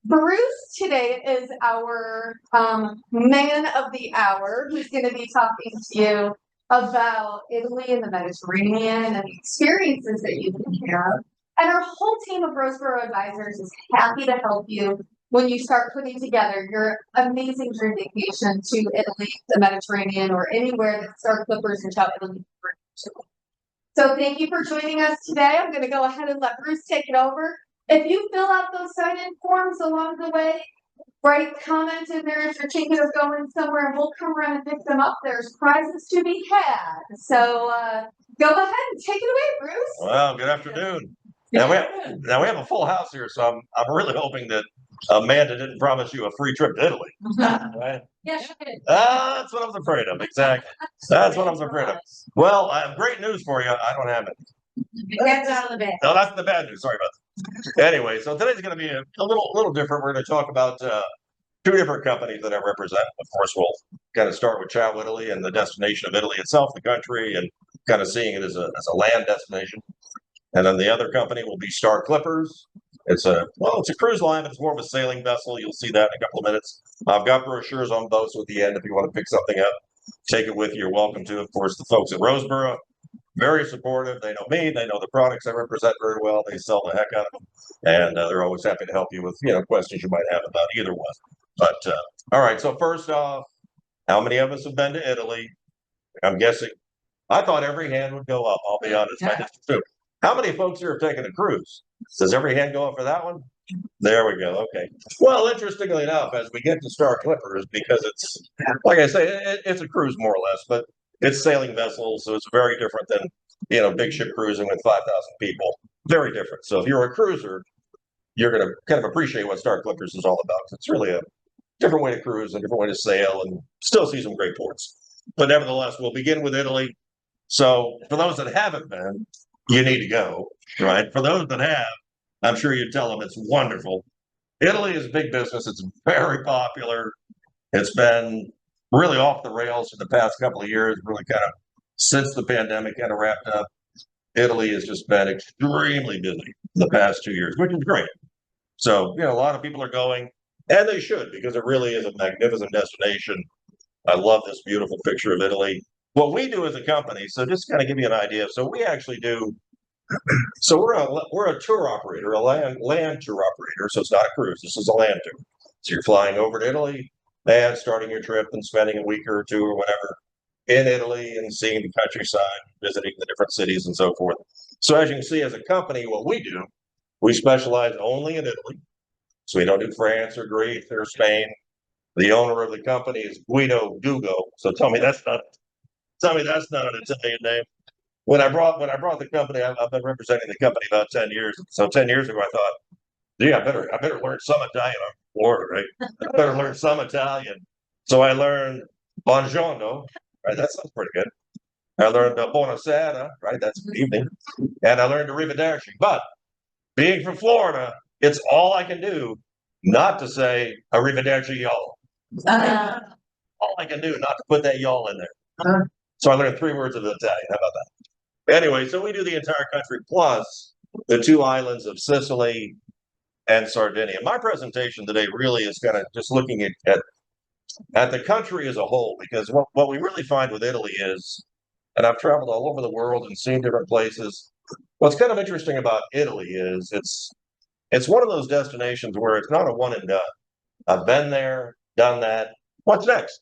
Bruce today is our man of the hour who's going to be talking to you about Italy and the Mediterranean and the experiences that you can have. And our whole team of Roseborough advisors is happy to help you when you start putting together your amazing dream vacation to Italy, the Mediterranean, or anywhere that Star Clippers and Ciao Italy. So thank you for joining us today. I'm going to go ahead and let Bruce take it over. If you fill out those sign-in forms along the way, write comment in there if you're thinking of going somewhere, and we'll come around and pick them up. There's prizes to be had. So go ahead and take it away, Bruce. Well, good afternoon. Now we have a full house here, so I'm really hoping that Amanda didn't promise you a free trip to Italy. Right? Yes, you did. That's what I was afraid of. Exactly. That's what I was afraid of. Well, I have great news for you. I don't have it. That's out of the bed. No, that's the bad news. Sorry about that. Anyway, so today's going to be a little different. We're going to talk about two different companies that I represent. Of course, we'll kind of start with Ciao Italy and the destination of Italy itself, the country, and kind of seeing it as a land destination. And then the other company will be Star Clippers. It's a cruise line, but it's more of a sailing vessel. You'll see that in a couple of minutes. I've got brochures on both at the end if you want to pick something up. Take it with you. You're welcome to. Of course, the folks at Roseborough, very supportive. They know me. They know the products I represent very well. They sell the heck out of them, and they're always happy to help you with questions you might have about either one. But all right. So first off, how many of us have been to Italy? I'm guessing. I thought every hand would go up. I'll be honest. I did too. How many folks here have taken a cruise? Does every hand go up for that one? There we go. Okay. Well, interestingly enough, as we get to Star Clippers, because it's, like I say, it's a cruise more or less, but it's sailing vessels, so it's very different than, big ship cruising with 5,000 people. Very different. So if you're a cruiser, you're going to kind of appreciate what Star Clippers is all about. It's really a different way to cruise, a different way to sail, and still see some great ports. But nevertheless, we'll begin with Italy. So for those that haven't been, you need to go, right? For those that have, I'm sure you'd tell them it's wonderful. Italy is big business. It's very popular. It's been really off the rails for the past couple of years, really kind of since the pandemic kind of wrapped up. Italy has just been extremely busy the past 2 years, which is great. So, a lot of people are going, and they should, because it really is a magnificent destination. I love this beautiful picture of Italy. What we do as a company, so just kind of give you an idea. So we actually do. So we're a tour operator, a land tour operator. So it's not a cruise. This is a land tour. So you're flying over to Italy and starting your trip and spending a week or two or whatever in Italy and seeing the countryside, visiting the different cities and so forth. So as you can see, as a company, what we do, we specialize only in Italy. So we don't do France or Greece or Spain. The owner of the company is Guido Dugo. So tell me that's not an Italian name. When I brought the company, I've been representing the company about 10 years. So 10 years ago, I thought, gee, I better learn some Italian. I'm from Florida, right? I better learn some Italian. So I learned Buongiorno, right? That sounds pretty good. I learned Buonasera, right? That's good evening. And I learned Arrivederci. But being from Florida, it's all I can do not to say Arrivederci, y'all. All I can do not to put that y'all in there. So I learned 3 words of Italian. How about that? Anyway, so we do the entire country plus the 2 islands of Sicily and Sardinia. My presentation today really is kind of just looking at the country as a whole, because what we really find with Italy is, and I've traveled all over the world and seen different places. What's kind of interesting about Italy is it's one of those destinations where it's not a one and done. I've been there, done that. What's next,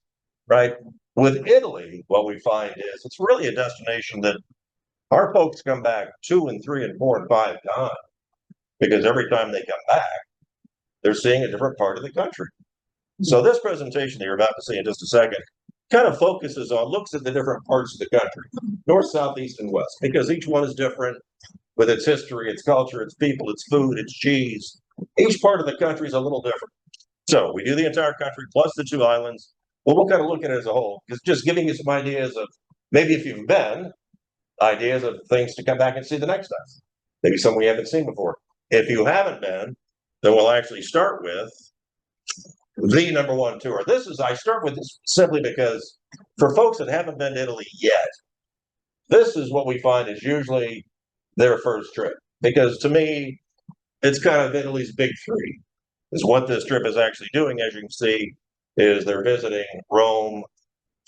right? With Italy, what we find is it's really a destination that our folks come back 2 and 3 and 4 and 5 times, because every time they come back, they're seeing a different part of the country. So this presentation that you're about to see in just a second kind of looks at the different parts of the country, north, south, east, and west, because each one is different with its history, its culture, its people, its food, its cheese. Each part of the country is a little different. So we do the entire country plus the 2 islands. Well, we'll kind of look at it as a whole, just giving you some ideas of maybe if you've been, ideas of things to come back and see the next time. Maybe some we haven't seen before. If you haven't been, then we'll actually start with the number 1 tour. I start with this simply because for folks that haven't been to Italy yet, this is what we find is usually their first trip. Because to me, it's kind of Italy's big 3. is what this trip is actually doing, as you can see, is they're visiting Rome,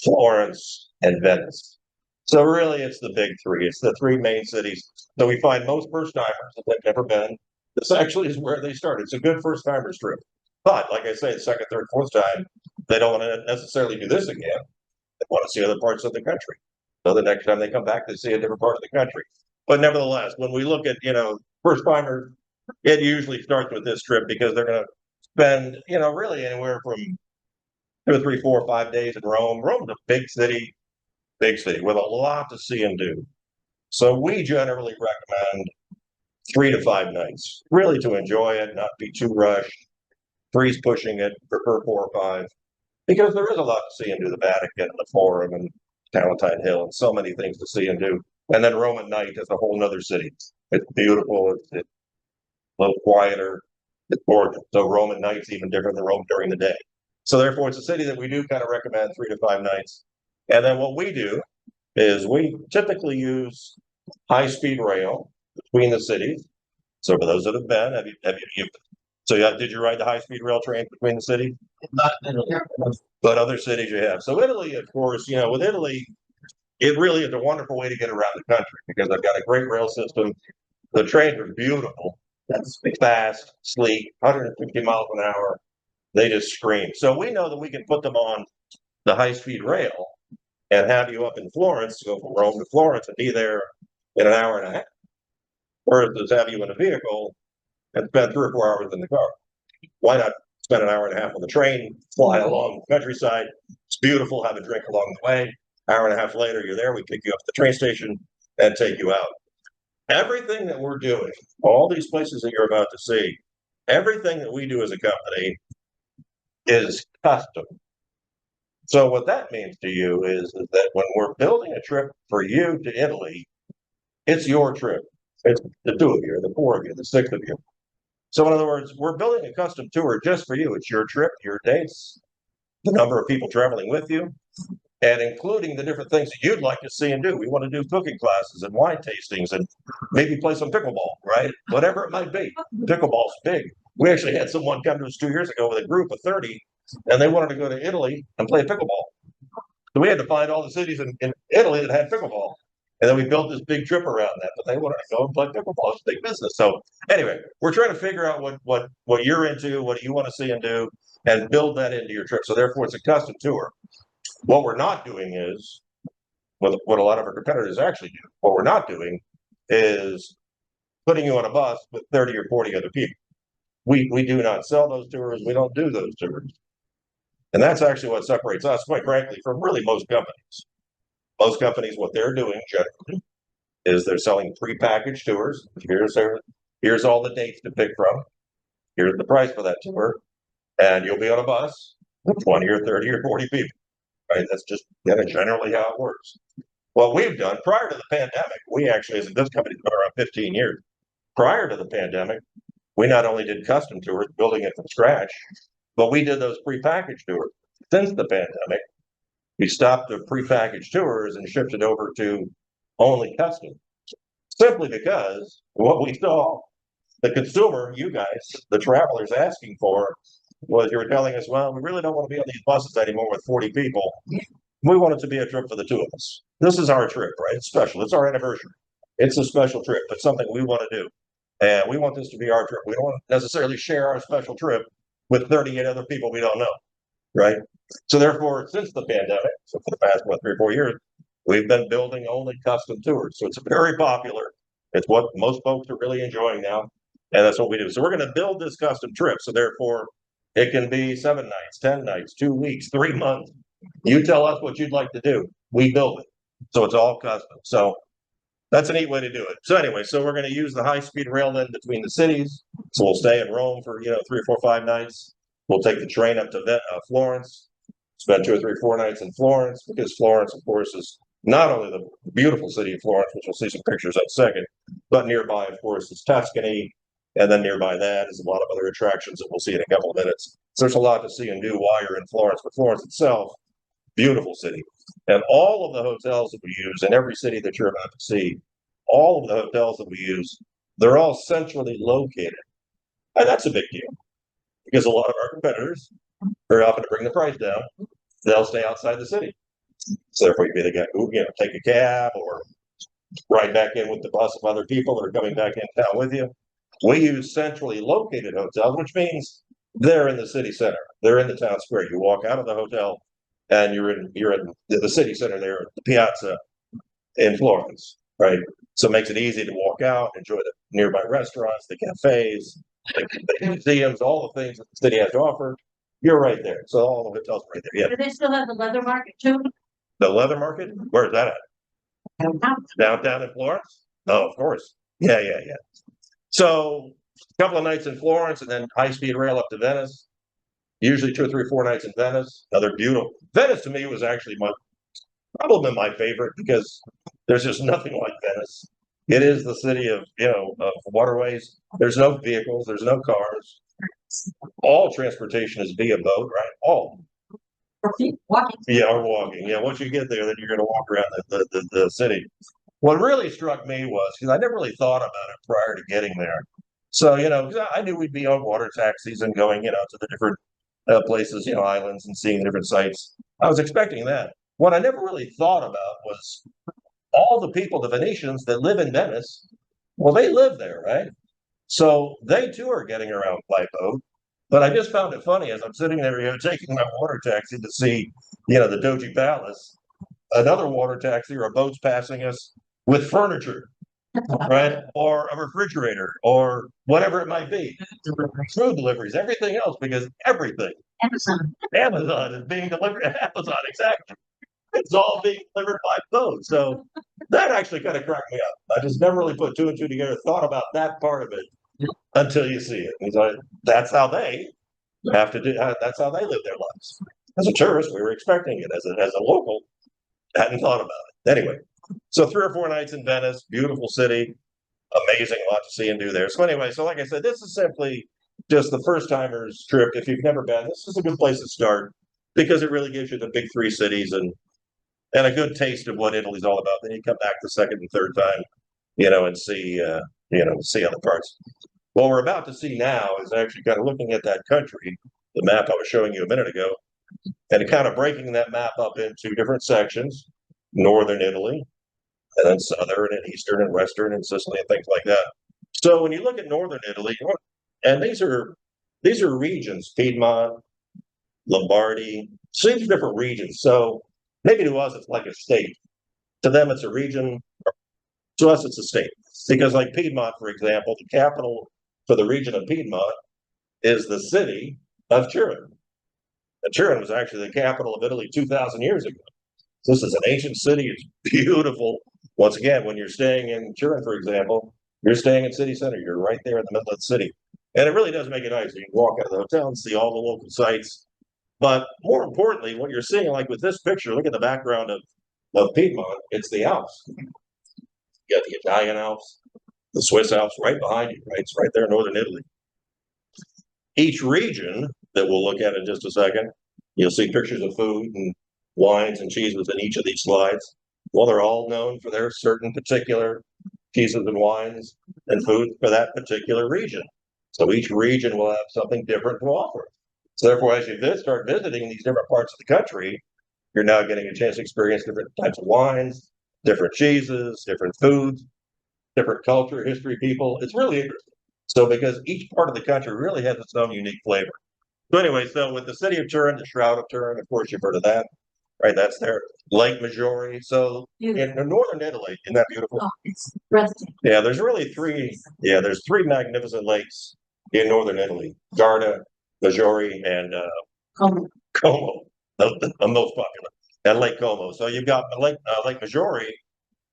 Florence, and Venice. So really, it's the big three. It's the three main cities. So we find most first timers that they've never been. This actually is where they started. It's a good first timers trip. But like I say, the second, third, fourth time, they don't want to necessarily do this again. They want to see other parts of the country. So the next time they come back, they see a different part of the country. But nevertheless, when we look at, first timers, it usually starts with this trip because they're going to spend, really anywhere from 2 or 3, 4, 5 days in Rome. Rome's a big city with a lot to see and do. So we generally recommend 3 to 5 nights, really to enjoy it, not be too rushed. Three's pushing it, prefer 4 or 5, because there is a lot to see and do. The Vatican and the Forum and Palatine Hill and so many things to see and do. And then Rome at night is a whole nother city. It's beautiful. It's a little quieter. It's gorgeous. So Rome at night's even different than Rome during the day. So therefore, it's a city that we do kind of recommend 3 to 5 nights. And then what we do is we typically use high-speed rail between the cities. So for those that have been, did you ride the high-speed rail train between the cities? Not in But other cities you have. So Italy, of course, with Italy, it really is a wonderful way to get around the country because they've got a great rail system. The trains are beautiful. That's fast, sleek, 150 miles an hour. They just scream. So we know that we can put them on the high-speed rail and have you up in Florence, go from Rome to Florence and be there in an hour and a half. Or just have you in a vehicle and spend 3 or 4 hours in the car. Why not spend an hour and a half on the train, fly along the countryside? It's beautiful, have a drink along the way. Hour and a half later, you're there. We pick you up at the train station and take you out. Everything that we're doing, all these places that you're about to see, everything that we do as a company is custom. So what that means to you is that when we're building a trip for you to Italy, it's your trip. It's the 2 of you, the 4 of you, the 6 of you. So in other words, we're building a custom tour just for you. It's your trip, your dates, the number of people traveling with you, and including the different things that you'd like to see and do. We want to do cooking classes and wine tastings and maybe play some pickleball, right? Whatever it might be. Pickleball's big. We actually had someone come to us 2 years ago with a group of 30, and they wanted to go to Italy and play pickleball. So we had to find all the cities in Italy that had pickleball. And then we built this big trip around that, but they wanted to go and play pickleball. It's big business. So anyway, we're trying to figure out what you're into, what you want to see and do, and build that into your trip. So therefore, it's a custom tour. What we're not doing is what a lot of our competitors actually do. What we're not doing is putting you on a bus with 30 or 40 other people. We do not sell those tours. We don't do those tours. And that's actually what separates us, quite frankly, from really most companies. Most companies, what they're doing generally is they're selling prepackaged tours. Here's all the dates to pick from. Here's the price for that tour. And you'll be on a bus with 20 or 30 or 40 people. Right? That's just generally how it works. What we've done prior to the pandemic, we actually, as this company's been around 15 years. Prior to the pandemic, we not only did custom tours, building it from scratch, but we did those prepackaged tours. Since the pandemic, we stopped the prepackaged tours and shifted over to only custom. Simply because what we saw, the consumer, you guys, the travelers asking for was you were telling us, well, we really don't want to be on these buses anymore with 40 people. We want it to be a trip for the 2 of us. This is our trip, right? It's special. It's our anniversary. It's a special trip. It's something we want to do. And we want this to be our trip. We don't want to necessarily share our special trip with 38 other people we don't know, right? So therefore, since the pandemic, so for the past, 3 or 4 years, we've been building only custom tours. So it's very popular. It's what most folks are really enjoying now. And that's what we do. So we're going to build this custom trip. So therefore, it can be 7 nights, 10 nights, 2 weeks, 3 months. You tell us what you'd like to do. We build it. So it's all custom. So that's a neat way to do it. So anyway, so we're going to use the high-speed rail then between the cities. So we'll stay in Rome for, 3 or 4, 5 nights. We'll take the train up to Florence, spend 2 or 3, 4 nights in Florence, because Florence, of course, is not only the beautiful city of Florence, which we'll see some pictures of in a second, but nearby, of course, is Tuscany. And then nearby that is a lot of other attractions that we'll see in a couple of minutes. So there's a lot to see and do while you're in Florence. But Florence itself, beautiful city. And all of the hotels that we use in every city that you're about to see, all of the hotels that we use, they're all centrally located. And that's a big deal. because a lot of our competitors are often to bring the price down. They'll stay outside the city. So therefore, you'd be the guy who, take a cab or ride back in with the bus of other people that are coming back in town with you. We use centrally located hotels, which means they're in the city center. They're in the town square. You walk out of the hotel and you're in the city center there, the piazza in Florence, right? So it makes it easy to walk out, enjoy the nearby restaurants, the cafes, the museums, all the things that the city has to offer. You're right there. So all the hotels are right there. Yeah. Do they still have the leather market too? The leather market? Where's that at? Downtown in Florence? Oh, of course. Yeah. So a couple of nights in Florence and then high-speed rail up to Venice. Usually 2 or 3 or 4 nights in Venice. Another beautiful. Venice to me was actually probably my favorite because there's just nothing like Venice. It is the city of waterways. There's no vehicles. There's no cars. All transportation is via boat, right? All. Walking. Yeah, or walking. Yeah, once you get there, then you're going to walk around the city. What really struck me was because I never really thought about it prior to getting there. So 'cause I knew we'd be on water taxis and going to the different places, islands, and seeing the different sites. I was expecting that. What I never really thought about was all the people, the Venetians that live in Venice. Well, they live there, right? So they too are getting around by boat. But I just found it funny as I'm sitting there, taking my water taxi to see, the Doji Palace. Another water taxi or a boat's passing us with furniture, right? Or a refrigerator or whatever it might be. Food deliveries, everything else, because everything. Amazon is being delivered. Amazon, exactly. It's all being delivered by boat. So that actually kind of cracked me up. I just never really put 2 and 2 together, thought about that part of it until you see it. And so that's how they have to do. That's how they live their lives. As a tourist, we were expecting it. As a local, hadn't thought about it. Anyway, so 3 or 4 nights in Venice, beautiful city, amazing, a lot to see and do there. So anyway, so like I said, this is simply just the first timers trip. If you've never been, this is a good place to start because it really gives you the big 3 cities and a good taste of what Italy's all about. Then you come back the second and third time, and see, see other parts. What we're about to see now is actually kind of looking at that country, the map I was showing you a minute ago, and kind of breaking that map up into different sections, northern Italy, and then southern and eastern and western and Sicily and things like that. So when you look at northern Italy, and these are regions, Piedmont, Lombardy, so these are different regions. So maybe to us it's like a state. To them it's a region. To us it's a state. Because like Piedmont, for example, the capital for the region of Piedmont is the city of Turin. And Turin was actually the capital of Italy 2,000 years ago. So this is an ancient city. It's beautiful. Once again, when you're staying in Turin, for example, you're staying in city center. You're right there in the middle of the city. And it really does make it nice. You can walk out of the hotel and see all the local sites. But more importantly, what you're seeing, like with this picture, look at the background of Piedmont. It's the Alps. You got the Italian Alps, the Swiss Alps right behind you, right? It's right there in northern Italy. Each region that we'll look at in just a second, you'll see pictures of food and wines and cheeses in each of these slides. Well, they're all known for their certain particular cheeses and wines and food for that particular region. So each region will have something different to offer. So therefore, as you start visiting these different parts of the country, you're now getting a chance to experience different types of wines, different cheeses, different foods, different culture, history, people. It's really interesting. So because each part of the country really has its own unique flavor. So anyway, so with the city of Turin, the Shroud of Turin, of course you've heard of that, right? That's there. Lake Maggiore. So in northern Italy, isn't that beautiful? Oh, it's breathtaking. Yeah, there's really 3. Yeah, there's 3 magnificent lakes in northern Italy: Garda, Maggiore, and Como, the most popular, and Lake Como. So you've got Lake Maggiore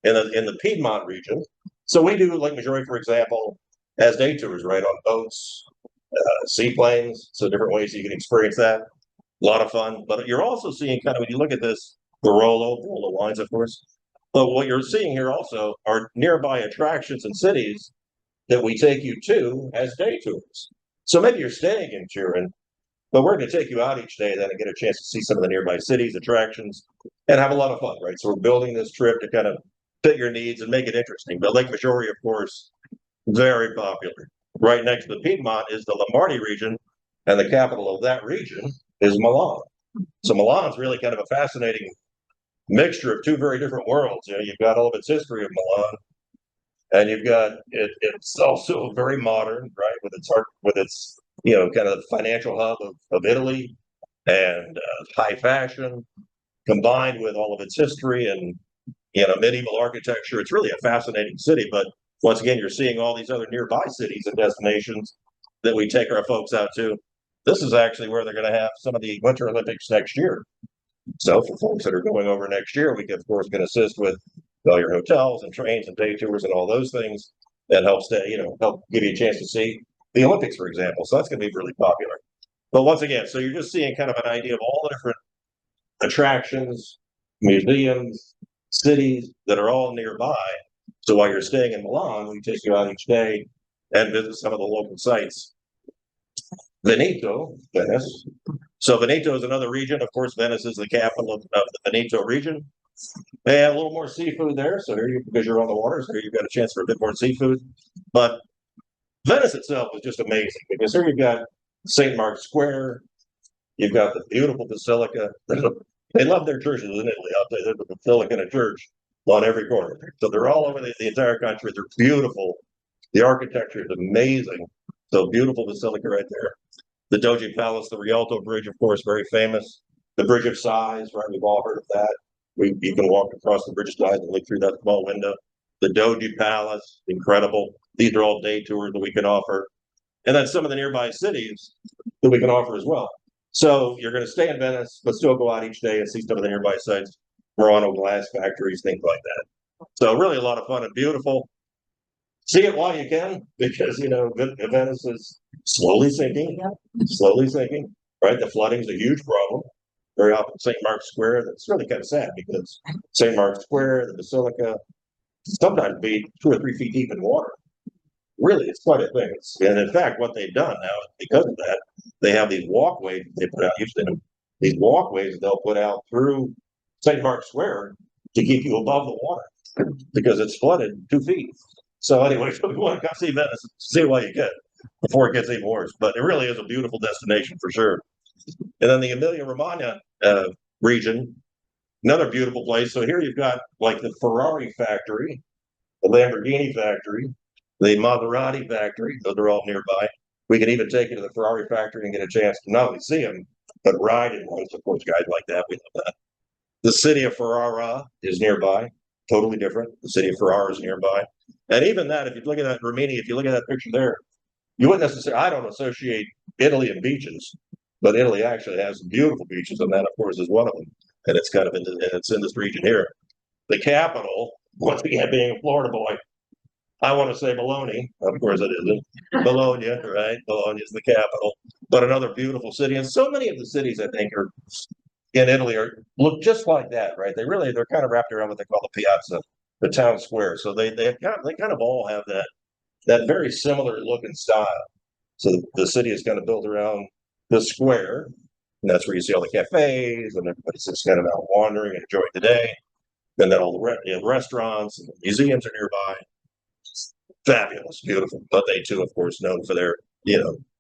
in the Piedmont region. So we do Lake Maggiore, for example, as day tours, right, on boats, seaplanes. So different ways you can experience that. A lot of fun. But you're also seeing kind of when you look at this, Barolo wines, of course. But what you're seeing here also are nearby attractions and cities that we take you to as day tours. So maybe you're staying in Turin, but we're going to take you out each day then and get a chance to see some of the nearby cities, attractions, and have a lot of fun, right? So we're building this trip to kind of fit your needs and make it interesting. But Lake Maggiore, of course, very popular. Right next to the Piedmont is the Lombardy region, and the capital of that region is Milan. So Milan's really kind of a fascinating mixture of two very different worlds. You know, you've got all of its history of Milan, and you've got it's also very modern, right, with its art, with its kind of financial hub of Italy, and high fashion combined with all of its history and medieval architecture. It's really a fascinating city. But once again, you're seeing all these other nearby cities and destinations that we take our folks out to. This is actually where they're going to have some of the Winter Olympics next year. So for folks that are going over next year, we, of course, can assist with all your hotels and trains and day tours and all those things that helps to, help give you a chance to see the Olympics, for example. So that's going to be really popular. But once again, so you're just seeing kind of an idea of all the different attractions, museums, cities that are all nearby. So while you're staying in Milan, we take you out each day and visit some of the local sites. Veneto, Venice. So Veneto is another region. Of course, Venice is the capital of the Veneto region. They have a little more seafood there. So here because you're on the water, so you've got a chance for a bit more seafood. But Venice itself is just amazing because here you've got St. Mark's Square. You've got the beautiful basilica. They love their churches in Italy. I'll tell you, there's a basilica and a church on every corner. So they're all over the entire country. They're beautiful. The architecture is amazing. So beautiful basilica right there. The Doge Palace, the Rialto Bridge, of course, very famous. The Bridge of Sighs, right? We've all heard of that. You can walk across the Bridge of Sighs and look through that small window. The Doge Palace, incredible. These are all day tours that we can offer. And then some of the nearby cities that we can offer as well. So you're going to stay in Venice, but still go out each day and see some of the nearby sites, Murano glass factories, things like that. So really a lot of fun and beautiful. See it while you can, because Venice is slowly sinking, right? The flooding is a huge problem. Very often St. Mark's Square, that's really kind of sad because St. Mark's Square, the Basilica, sometimes be 2 or 3 feet deep in water. Really, it's quite a thing. And in fact, what they've done now, because of that, they have these walkways they put out. These walkways they'll put out through St. Mark's Square to keep you above the water because it's flooded 2 feet. So anyway, if you want to come see Venice, see it while you can before it gets even worse. But it really is a beautiful destination for sure. And then the Emilia-Romagna region, another beautiful place. So here you've got like the Ferrari factory, the Lamborghini factory, the Maserati factory. Those are all nearby. We can even take you to the Ferrari factory and get a chance to not only see them, but ride in ones. Of course, guys like that. We love that. The city of Ferrara is nearby. Totally different. The city of Ferrara is nearby. And even that, if you look at that Romania, if you look at that picture there, you wouldn't necessarily, I don't associate Italy and beaches, but Italy actually has some beautiful beaches, and that, of course, is one of them. And it's kind of it's in this region here. The capital, once again, being a Florida boy, I want to say Bologna. Of course, it isn't. Bologna, right? Bologna is the capital, but another beautiful city. And so many of the cities, I think, are in Italy look just like that, right? They're kind of wrapped around what they call the piazza, the town square. So they kind of all have that very similar look and style. So the city is kind of built around the square, and that's where you see all the cafes, and everybody's just kind of out wandering and enjoying the day. And then all the restaurants and the museums are nearby. Fabulous, beautiful. But they too, of course, known for their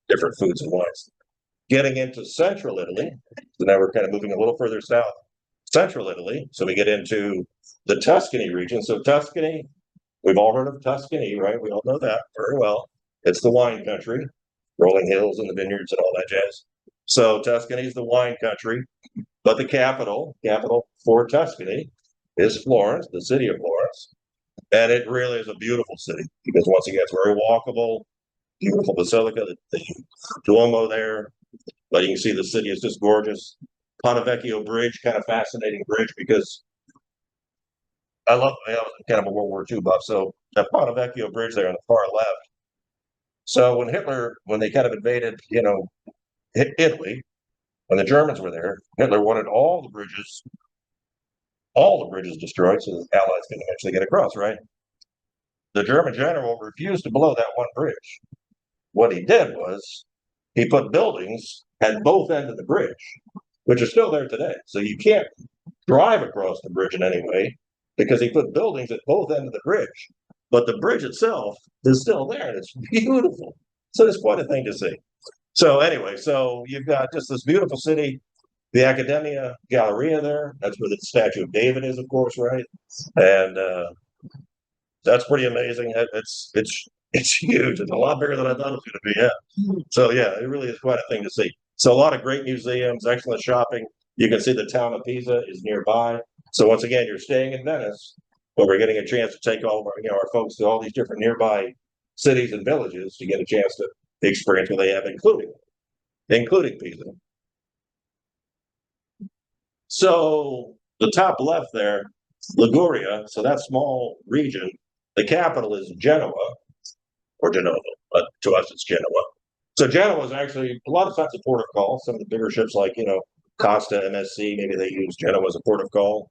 different foods and wines. Getting into central Italy, so now we're kind of moving a little further south. Central Italy, so we get into the Tuscany region. So Tuscany, we've all heard of Tuscany, right? We all know that very well. It's the wine country, rolling hills and the vineyards and all that jazz. So Tuscany is the wine country, but the capital for Tuscany is Florence, the city of Florence. And it really is a beautiful city because once again, it's very walkable, beautiful basilica, the Duomo there. But you can see the city is just gorgeous. Ponte Vecchio Bridge, kind of fascinating bridge because I was kind of a World War II buff. So the Ponte Vecchio Bridge there on the far left. So when they kind of invaded, Italy, when the Germans were there, Hitler wanted all the bridges destroyed so the Allies could eventually get across, right? The German general refused to blow that one bridge. What he did was he put buildings at both ends of the bridge, which are still there today. So you can't drive across the bridge in any way because he put buildings at both ends of the bridge. But the bridge itself is still there, and it's beautiful. So it's quite a thing to see. So anyway, so you've got just this beautiful city, the Academia Galleria there. That's where the statue of David is, of course, right? And that's pretty amazing. It's huge. It's a lot bigger than I thought it was going to be. Yeah. So yeah, it really is quite a thing to see. So a lot of great museums, excellent shopping. You can see the town of Pisa is nearby. So once again, you're staying in Venice, but we're getting a chance to take all of our, our folks to all these different nearby cities and villages to get a chance to experience what they have, including Pisa. So the top left there, Liguria. So that small region, the capital is Genoa or Genova, but to us it's Genoa. So Genoa is actually a lot of times a port of call. Some of the bigger ships, like Costa, MSC, maybe they use Genoa as a port of call.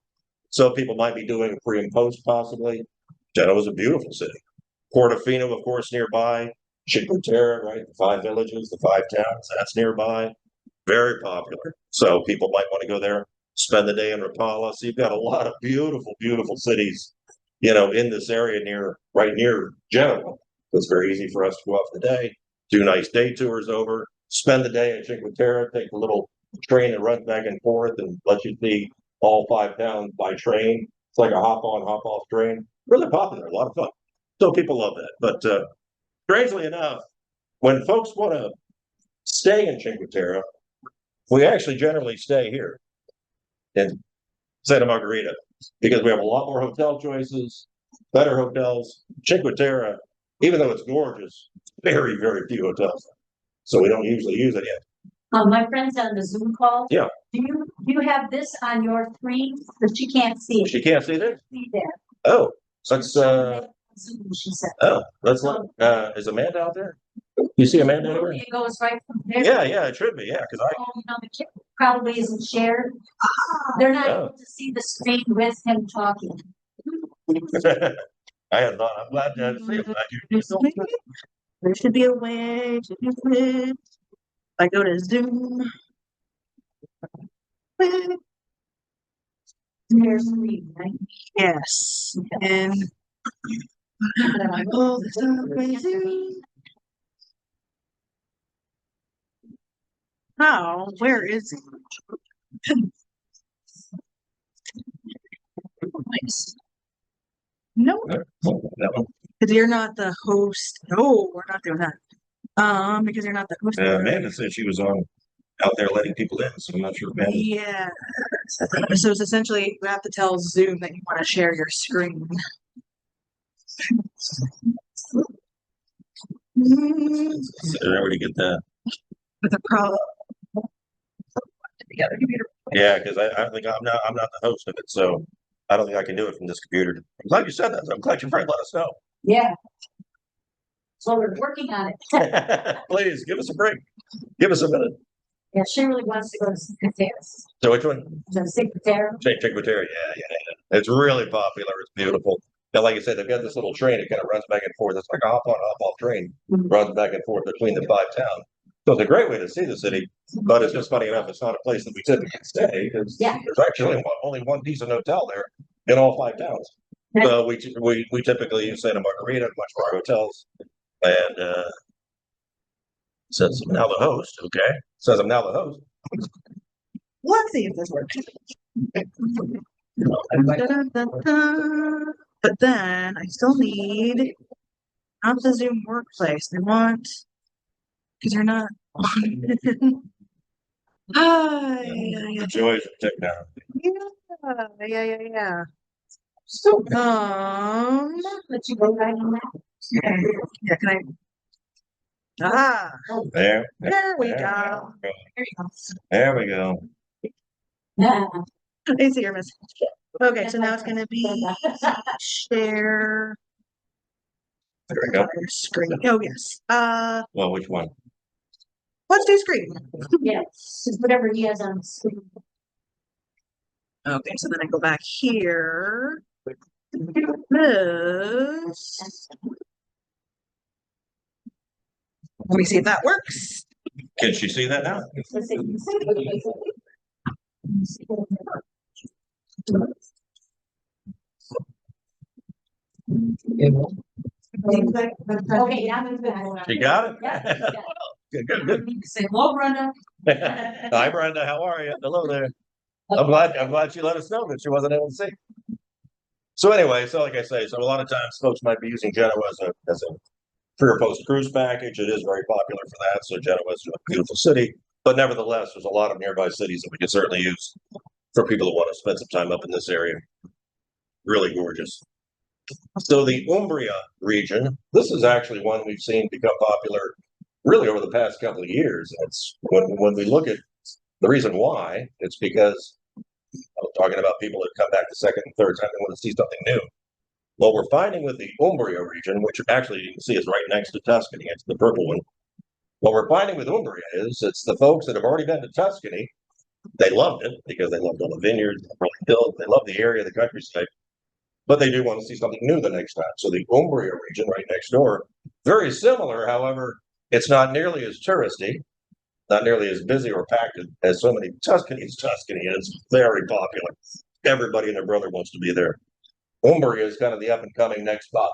So people might be doing pre and post possibly. Genoa is a beautiful city. Portofino, of course, nearby. Cinque Terre, right? The 5 villages, the 5 towns, that's nearby. Very popular. So people might want to go there, spend the day in Rapallo. So you've got a lot of beautiful, beautiful cities, in this area right near Genoa. It's very easy for us to go off the day, do nice day tours over, spend the day at Cinque Terre, take the little train that runs back and forth and let you see all 5 towns by train. It's like a hop on, hop off train. Really popular, a lot of fun. So people love that. But strangely enough, when folks want to stay in Cinque Terre, we actually generally stay here in Santa Margherita because we have a lot more hotel choices, better hotels. Cinque Terre, even though it's gorgeous, very, very few hotels. So we don't usually use it yet. My friend's on the Zoom call. Yeah. Do you have this on your screen? But she can't see it. She can't see this? See there. Oh, let's Zoom, she said. let's look. Is Amanda out there? You see Amanda anywhere? It goes right from there. Yeah, it should be. Yeah, because The kid probably isn't shared. They're not able to see the screen with him talking. I had thought. I'm glad to see him. There should be a way to do it. I go to Zoom. Their screen, right? Yes, and all the stuff by Zoom. How? Where is it? Nice. No, That one. because you're not the host. No, we're not doing that. Because you're not the host. Amanda said she was on out there letting people in, so I'm not sure. Amanda. Yeah. So it's essentially you have to tell Zoom that you want to share your screen. I already get that. With a problem. Together computer. Yeah, because I think I'm not the host of it, so I don't think I can do it from this computer. I'm glad you said that. I'm glad your friend let us know. Yeah. So we're working on it. Please give us a break. Give us a minute. Yeah, she really wants to go to Secretaries. So which one? The Secretary. Cinque Terre. Yeah. It's really popular. It's beautiful. And like I said, they've got this little train. It kind of runs back and forth. It's like a hop on, hop off train. Runs back and forth between the 5 towns. So it's a great way to see the city. But it's just funny enough, it's not a place that we typically stay because there's actually only one decent hotel there in all 5 towns. So we typically use Santa Margherita, much for our hotels. And says I'm now the host. Okay. Says I'm now the host. Let's see if this works. But then I still need not the Zoom workplace. I want because you're not on. Hi. The joys of technology. Yeah. So, Let you go right on that. yeah, can I? There There we there go. we go. There you go. There we go. Yeah. I see your message. Okay, so now it's gonna be share There we go. screen. Oh yes. Well, which one? Let's do screen. Yes, it's whatever he has on the screen. Okay, so then I go back here. This. Let me see if that works. Can she see that now? Okay, now move back. She got it? Yeah, she got it. Good. Say, well, Brenda. Hi, Brenda. How are you? Hello there. I'm glad she let us know that she wasn't able to see. So anyway, so like I say, so a lot of times folks might be using Genoa as a pre or post cruise package. It is very popular for that. So Genoa is a beautiful city, but nevertheless, there's a lot of nearby cities that we can certainly use for people who want to spend some time up in this area. Really gorgeous. So the Umbria region, this is actually one we've seen become popular really over the past couple of years. It's when we look at the reason why, it's because I'm talking about people that come back the second and third time they want to see something new. What we're finding with the Umbria region, which actually you can see is right next to Tuscany, it's the purple one. What we're finding with Umbria is it's the folks that have already been to Tuscany. They loved it because they loved all the vineyards, the rolling hills, they love the area, the countryside, but they do want to see something new the next time. So the Umbria region right next door, very similar. However, it's not nearly as touristy, not nearly as busy or packed as so many Tuscany's Tuscany. It's very popular. Everybody and their brother wants to be there. Umbria is kind of the up and coming next spot.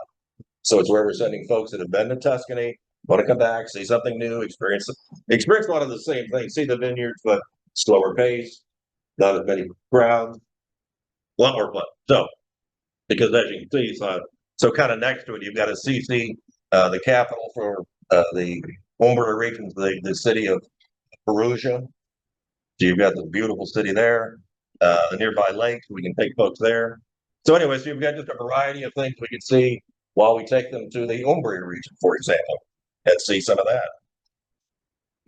So it's where we're sending folks that have been to Tuscany, want to come back, see something new, experience a lot of the same things, see the vineyards, but slower pace, not as many crowds, a lot more fun. So, because as you can see, so kind of next to it, you've got Assisi, the capital for the Umbria region, the city of Perugia. So you've got the beautiful city there, the nearby lakes. We can take folks there. So anyway, so you've got just a variety of things we can see while we take them to the Umbria region, for example, and see some of that.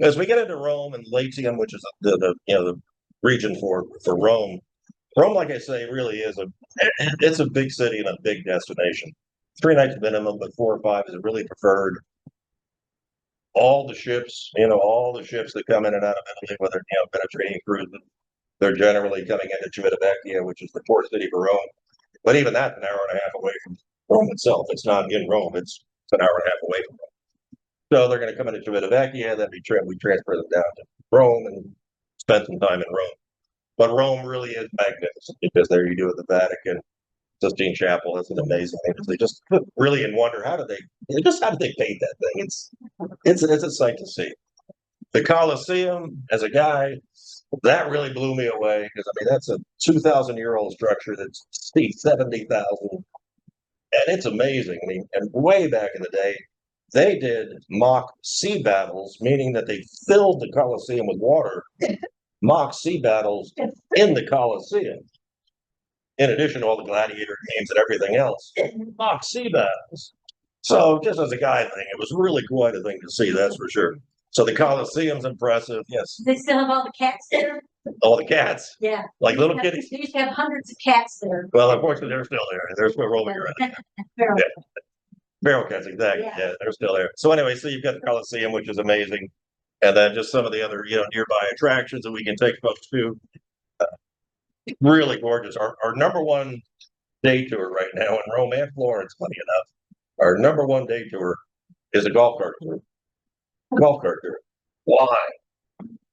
As we get into Rome and Latium, which is the region for Rome, Rome, like I say, really is it's a big city and a big destination. 3 nights minimum, but 4 or 5 is really preferred. All the ships that come in and out of Italy, whether Mediterranean cruises, they're generally coming into Civitavecchia, which is the port city for Rome. But even that's an hour and a half away from Rome itself. It's not in Rome. It's an hour and a half away from Rome. So they're going to come into Civitavecchia, then we transfer them down to Rome and spend some time in Rome. But Rome really is magnificent because there you do have the Vatican, Sistine Chapel. That's an amazing thing. They just really and wonder how did they paint that thing? It's a sight to see. The Colosseum, as a guy, that really blew me away because I mean that's a 2,000-year-old structure that's 70,000, and it's amazing. I mean, and way back in the day, they did mock sea battles, meaning that they filled the Colosseum with water. Mock sea battles in the Colosseum, in addition to all the gladiator games and everything else. Mock sea battles. So, just as a guy thing, it was really quite a thing to see. That's for sure. So the Colosseum's impressive. Yes. They still have all the cats there? All the cats. Yeah. Like little kitties. They used to have hundreds of cats there. Well, unfortunately, they're still there. They're still roaming around. Feral. Yeah. Feral cats, exactly. Yeah, they're still there. So anyway, so you've got the Colosseum, which is amazing, and then just some of the other nearby attractions that we can take folks to. Really gorgeous. Our number one day tour right now in Rome and Florence, funny enough, our number one day tour is a golf cart tour. Golf cart tour. Why?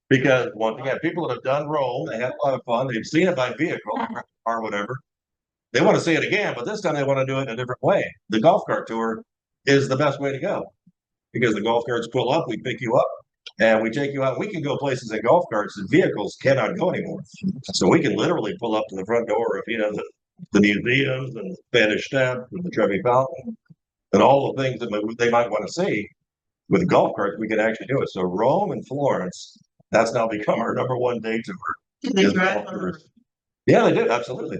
Because once again, people that have done Rome, they had a lot of fun. They've seen it by vehicle or whatever. They want to see it again, but this time they want to do it in a different way. The golf cart tour is the best way to go because the golf carts pull up, we pick you up, and we take you out. We can go places in golf carts that vehicles cannot go anymore. So we can literally pull up to the front door of the museums and the Spanish Steps and the Trevi Fountain and all the things that they might want to see. With golf carts, we can actually do it. So Rome and Florence, that's now become our number one day tour. They drive on the road. Yeah, they do. Absolutely.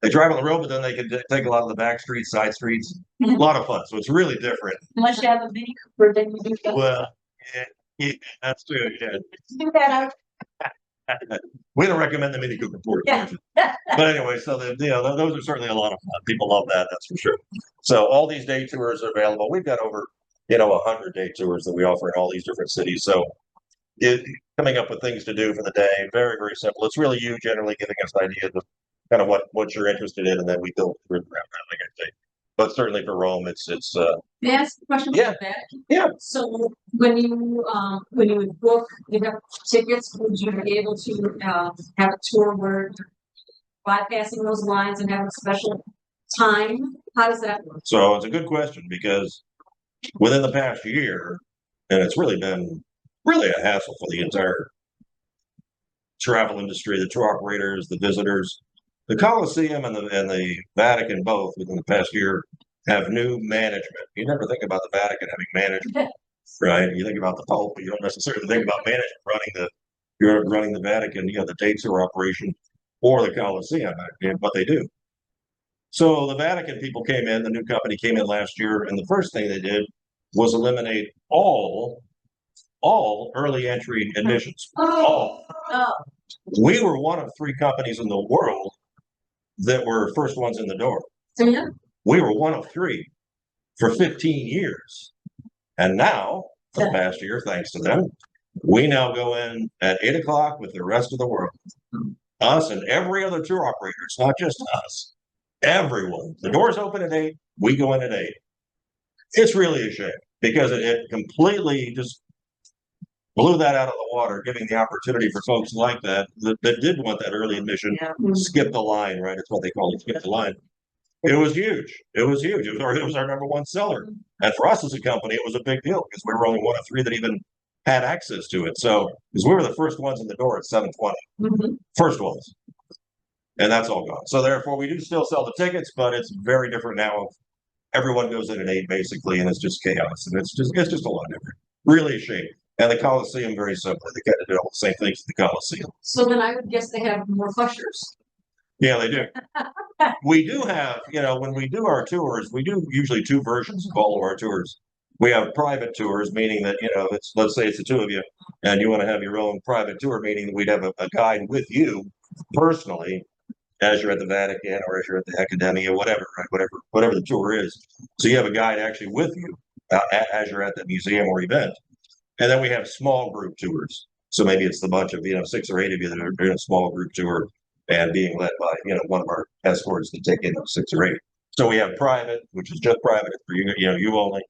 They drive on the road, but then they can take a lot of the back streets, side streets. A lot of fun. So it's really different. Unless you have a Mini Cooper, then you do that. Well, yeah, that's true. Yeah. Do that out. We don't recommend the Mini Cooper for Yeah. But anyway, so those are certainly a lot of fun. People love that. That's for sure. So all these day tours are available. We've got over 100 day tours that we offer in all these different cities. So coming up with things to do for the day, very, very simple. It's really you generally giving us ideas of kind of what you're interested in, and then we build around that, like I say. But certainly for Rome, it's May I ask a question Yeah. about that? Yeah. So when you would book, you have tickets, would you be able to have a tour where you're bypassing those lines and have a special time? How does that work? So it's a good question because within the past year, and it's really been really a hassle for the entire travel industry, the tour operators, the visitors. The Colosseum and the Vatican both within the past year have new management. You never think about the Vatican having management, right? You think about the Pope, but you don't necessarily think about management you're running the Vatican, the day tour operation or the Colosseum, but they do. So the Vatican people came in, the new company came in last year, and the first thing they did was eliminate all early entry admissions. All. Oh, We were one of 3 companies in the world that were first ones in the door. so yeah, We were one of 3 for 15 years. And now, for the past year, thanks to them, we now go in at 8 o'clock with the rest of the world. Us and every other tour operator. It's not just us. Everyone. The doors open at 8. We go in at 8. It's really a shame because it completely just blew that out of the water, giving the opportunity for folks like that did want that early admission, Yeah. skip the line, right? It's what they call it, skip the line. It was huge. It was huge. It was our number 1 seller. And for us as a company, it was a big deal because we were only one of 3 that even had access to it. So, because we were the first ones in the door at 7:20, first ones. And that's all gone. So therefore, we do still sell the tickets, but it's very different now. Everyone goes in at 8 basically, and it's just chaos. And it's just a lot different. Really a shame. And the Coliseum, very simply, they kind of do all the same things as the Coliseum. so then I would guess they have more ushers. Yeah, they do. We do have, when we do our tours, we do usually 2 versions of all of our tours. We have private tours, meaning that, let's say it's the 2 of you, and you want to have your own private tour, meaning that we'd have a guide with you personally as you're at the Vatican or as you're at the Academia, whatever, right? Whatever the tour is. So you have a guide actually with you as you're at the museum or event. And then we have small group tours. So maybe it's the bunch of, 6 or 8 of you that are in a small group tour and being led by, one of our escorts to take in 6 or 8. So we have private, which is just private for you, you only.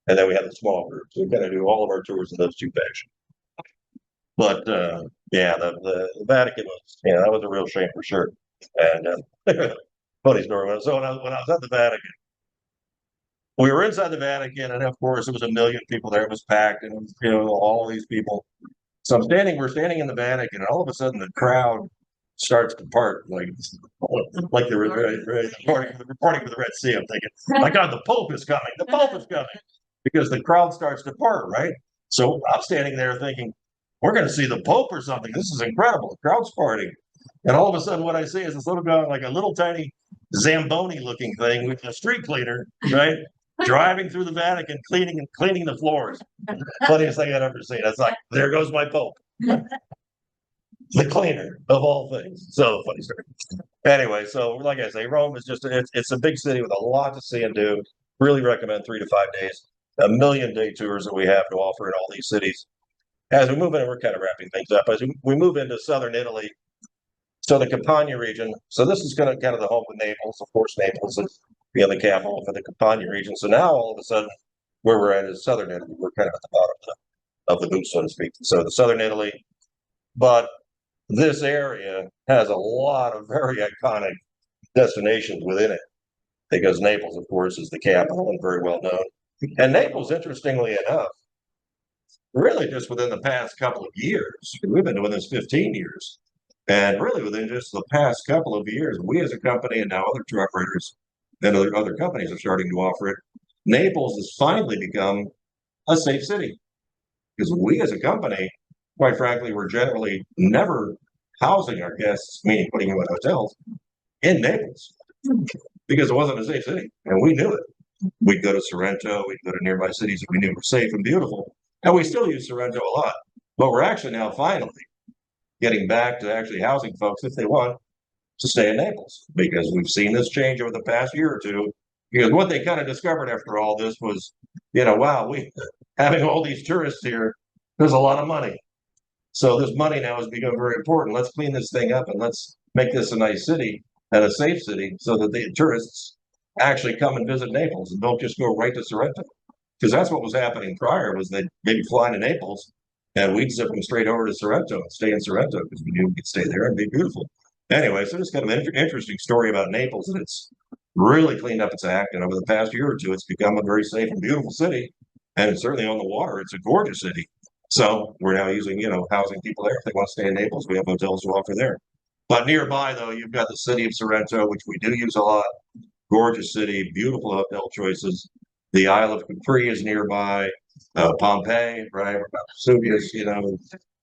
And then we have the small group. So we kind of do all of our tours in those 2 fashions. But yeah, the Vatican was, that was a real shame for sure. And funny story. So when I was at the Vatican, we were inside the Vatican, and of course, it was 1 million people there. It was packed, and all of these people. So we're standing in the Vatican, and all of a sudden, the crowd starts to part, like they were reporting for the Red Sea. I'm thinking, my God, the Pope is coming! The Pope is coming! Because the crowd starts to part, right? So I'm standing there thinking, we're going to see the Pope or something. This is incredible. The crowd's parting. And all of a sudden, what I see is this little guy, like a little tiny Zamboni-looking thing with a street cleaner, right? Driving through the Vatican, cleaning the floors. Funniest thing I'd ever seen. It's like, there goes my Pope. The cleaner of all things. So funny story. Anyway, so like I say, Rome is it's a big city with a lot to see and do. Really recommend 3 to 5 days. 1 million day tours that we have to offer in all these cities. As we move in, we're kind of wrapping things up. As we move into southern Italy, so the Campania region. So this is kind of the home of Naples. Of course, Naples is the capital for the Campania region. So now all of a sudden, where we're at is southern Italy. We're kind of at the bottom of the boot, so to speak. So the southern Italy, but this area has a lot of very iconic destinations within it, because Naples, of course, is the capital and very well known. And Naples, interestingly enough, really just within the past couple of years, we've been doing this 15 years. And really within just the past couple of years, we as a company and now other tour operators and other companies are starting to offer it. Naples has finally become a safe city, because we as a company, quite frankly, were generally never housing our guests, meaning putting them in hotels, in Naples, because it wasn't a safe city, and we knew it. We'd go to Sorrento, we'd go to nearby cities that we knew were safe and beautiful, and we still use Sorrento a lot. But we're actually now finally getting back to actually housing folks, if they want, to stay in Naples, because we've seen this change over the past year or 2. Because what they kind of discovered after all this was, wow, having all these tourists here, there's a lot of money. So this money now has become very important. Let's clean this thing up and let's make this a nice city and a safe city, so that the tourists actually come and visit Naples and don't just go right to Sorrento. Because that's what was happening prior, was they'd maybe fly to Naples and we'd zip them straight over to Sorrento and stay in Sorrento because we knew we could stay there and be beautiful. Anyway, so it's kind of an interesting story about Naples, and it's really cleaned up its act. And over the past year or 2, it's become a very safe and beautiful city. And certainly on the water, it's a gorgeous city. So we're now using, housing people there. If they want to stay in Naples, we have hotels to offer there. But nearby, though, you've got the city of Sorrento, which we do use a lot. Gorgeous city, beautiful hotel choices. The Isle of Capri is nearby. Pompeii, right? Where Mount Vesuvius,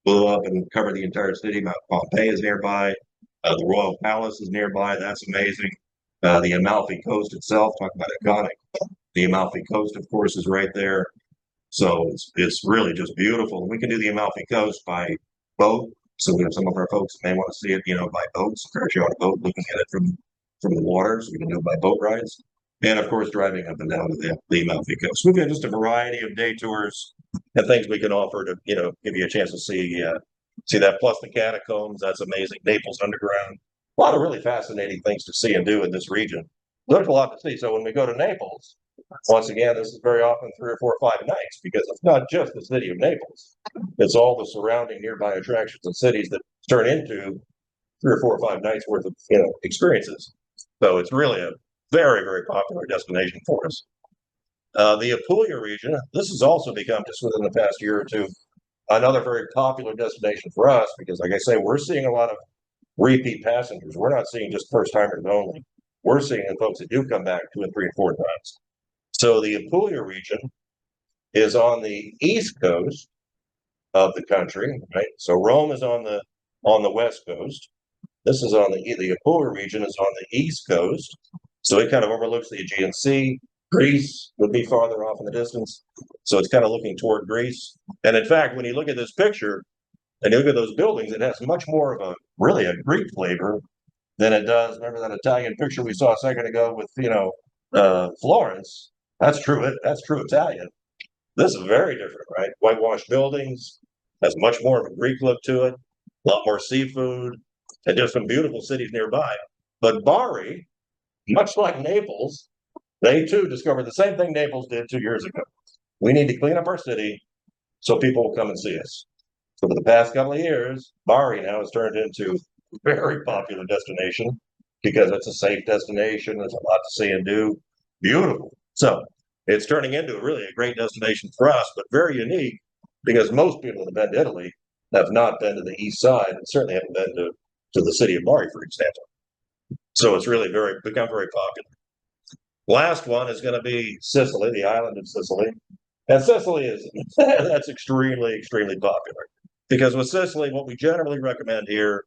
blew up and covered the entire city. Mount Pompeii is nearby. The Royal Palace is nearby. That's amazing. The Amalfi Coast itself, talk about iconic. The Amalfi Coast, of course, is right there. So it's really just beautiful. We can do the Amalfi Coast by boat. So we have some of our folks that may want to see it, by boats. If you're on a boat looking at it from the water, so we can do it by boat rides. And of course, driving up and down to the Amalfi Coast. We've got just a variety of day tours and things we can offer to, give you a chance to see that. Plus the catacombs, that's amazing. Naples Underground. A lot of really fascinating things to see and do in this region. There's a lot to see. So when we go to Naples, once again, this is very often 3 or 4 or 5 nights because it's not just the city of Naples. It's all the surrounding nearby attractions and cities that turn into 3 or 4 or 5 nights worth of experiences. So it's really a very, very popular destination for us. The Apulia region, this has also become just within the past year or two, another very popular destination for us because, like I say, we're seeing a lot of repeat passengers. We're not seeing just first timers only. We're seeing the folks that do come back 2 and 3 and 4 times. So the Apulia region is on the east coast of the country, right? So Rome is on the west coast. This is on the Apulia region is on the east coast. So it kind of overlooks the Aegean Sea. Greece would be farther off in the distance. So it's kind of looking toward Greece. And in fact, when you look at this picture and you look at those buildings, it has much more of a Greek flavor than it does. Remember that Italian picture we saw a second ago with, Florence? That's true. That's true Italian. This is very different, right? Whitewashed buildings, has much more of a Greek look to it, a lot more seafood, and there's some beautiful cities nearby. But Bari, much like Naples, they too discovered the same thing Naples did 2 years ago. We need to clean up our city so people will come and see us. So for the past couple of years, Bari now has turned into a very popular destination because it's a safe destination. There's a lot to see and do. Beautiful. So it's turning into really a great destination for us, but very unique because most people that have been to Italy have not been to the east side and certainly haven't been to the city of Bari, for example. So it's really become very popular. Last one is going to be Sicily, the island of Sicily. And Sicily is, that's extremely, extremely popular. Because with Sicily, what we generally recommend here,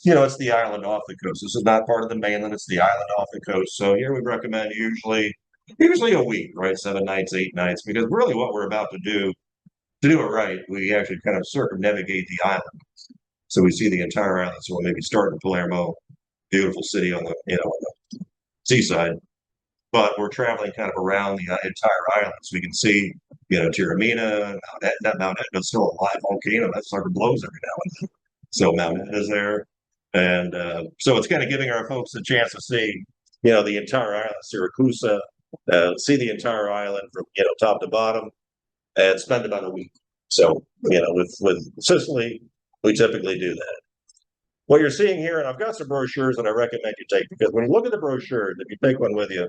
it's the island off the coast. This is not part of the mainland, it's the island off the coast. So here we recommend usually a week, right? 7 nights, 8 nights, because really what we're about to do it right, we actually kind of circumnavigate the island. So we see the entire island. So we'll maybe start in Palermo, beautiful city on the seaside. But we're traveling kind of around the entire island. So we can see, Taormina, Mount Etna's still a live volcano. That sort of blows every now and then. So Mount Etna's there. And so it's kind of giving our folks a chance to see, the entire island, Siracusa, see the entire island from, top to bottom and spend about a week. So, with Sicily, we typically do that. What you're seeing here, and I've got some brochures that I recommend you take because when you look at the brochures, if you take one with you,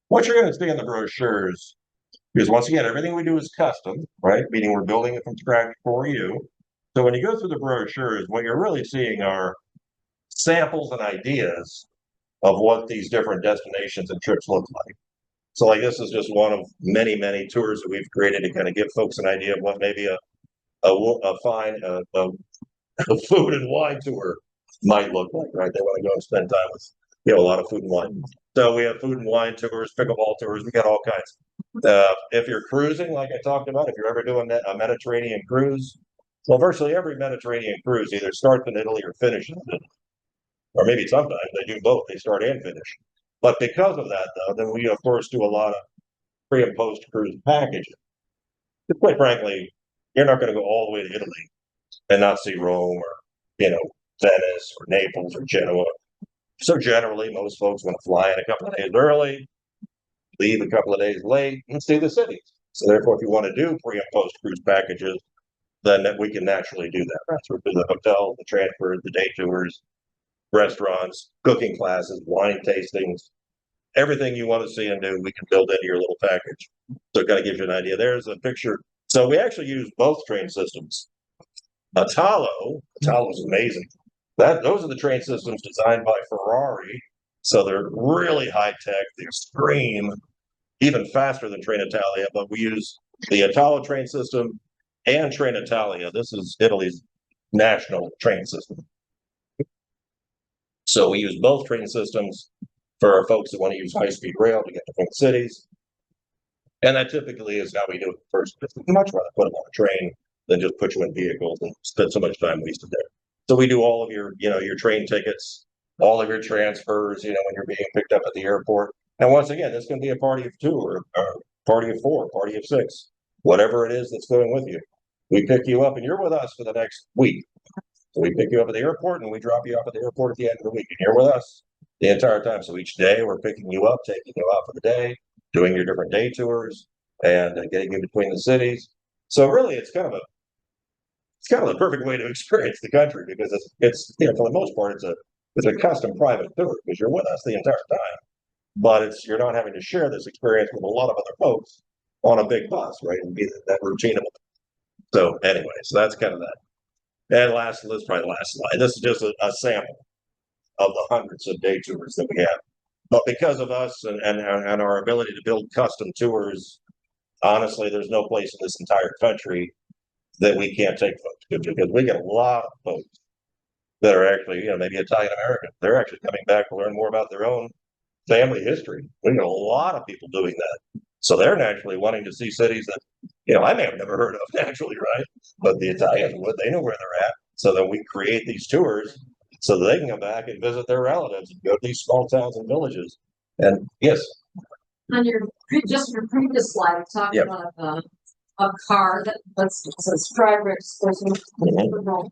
what you're going to see in the brochures is, once again, everything we do is custom, right? Meaning we're building it from scratch for you. So when you go through the brochures, what you're really seeing are samples and ideas of what these different destinations and trips look like. So like this is just one of many, many tours that we've created to kind of give folks an idea of what maybe a fine food and wine tour might look like, right? They want to go and spend time with, a lot of food and wine. So we have food and wine tours, pickleball tours, we got all kinds. If you're cruising, like I talked about, if you're ever doing a Mediterranean cruise, well, virtually every Mediterranean cruise either starts in Italy or finishes in Italy. Or maybe sometimes they do both, they start and finish. But because of that, though, then we, of course, do a lot of pre and post cruise packages. But quite frankly, you're not going to go all the way to Italy and not see Rome or, Venice or Naples or Genoa. So generally, most folks want to fly in a couple of days early, leave a couple of days late, and see the cities. So therefore, if you want to do pre and post cruise packages, then we can naturally do that. Right? So we do the hotel, the transfer, the day tours, restaurants, cooking classes, wine tastings, everything you want to see and do, we can build into your little package. So it kind of gives you an idea. There's a picture. So we actually use both train systems. Italo is amazing. Those are the train systems designed by Ferrari. So they're really high tech. They scream even faster than Trenitalia, but we use the Italo train system and Trenitalia. This is Italy's national train system. So we use both train systems for our folks that want to use high-speed rail to get to different cities. And that typically is how we do it first. We'd much rather put them on a train than just put you in vehicles and spend so much time wasted there. So we do all of your, your train tickets, all of your transfers, when you're being picked up at the airport. And once again, this can be a party of 2 or a party of 4, party of 6, whatever it is that's going with you. We pick you up and you're with us for the next week. So we pick you up at the airport and we drop you off at the airport at the end of the week. And you're with us the entire time. So each day we're picking you up, taking you out for the day, doing your different day tours and getting you between the cities. So really it's kind of the perfect way to experience the country because it's for the most part, it's a custom private tour because you're with us the entire time. But you're not having to share this experience with a lot of other folks on a big bus, right? And be that routine. So anyway, so that's kind of that. And this is probably the last slide. This is just a sample of the hundreds of day tours that we have. But because of us and our ability to build custom tours, honestly, there's no place in this entire country that we can't take folks to because we get a lot of folks that are actually, maybe Italian American. They're actually coming back to learn more about their own family history. We get a lot of people doing that. So they're naturally wanting to see cities that, I may have never heard of naturally, right? But the Italians would, they know where they're at. So then we create these tours so that they can come back and visit their relatives and go to these small towns and villages. And yes. On your previous slide, talking about a car that says driver exclusive.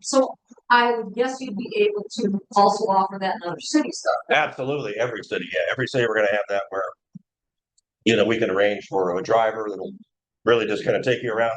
So I would guess you'd be able to also offer that in other cities, though. Absolutely, every city. Yeah, every city we're going to have that where we can arrange for a driver that'll really just kind of take you around.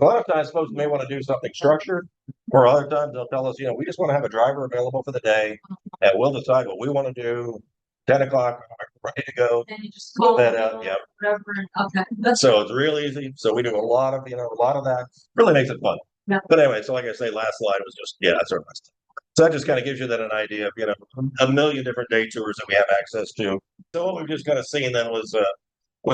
A lot of times, folks may want to do something structured, or other times they'll tell us, we just want to have a driver available for the day, and we'll decide what we want to do. 10 o'clock, ready to go. And you just call that out, yeah. Whatever. Okay. So it's real easy. So we do a lot of that. Really makes it fun. Yeah. But anyway, so like I say, last slide was just that's our list. So that just kind of gives you an idea of a million different day tours that we have access to. So what we've just kind of seen then was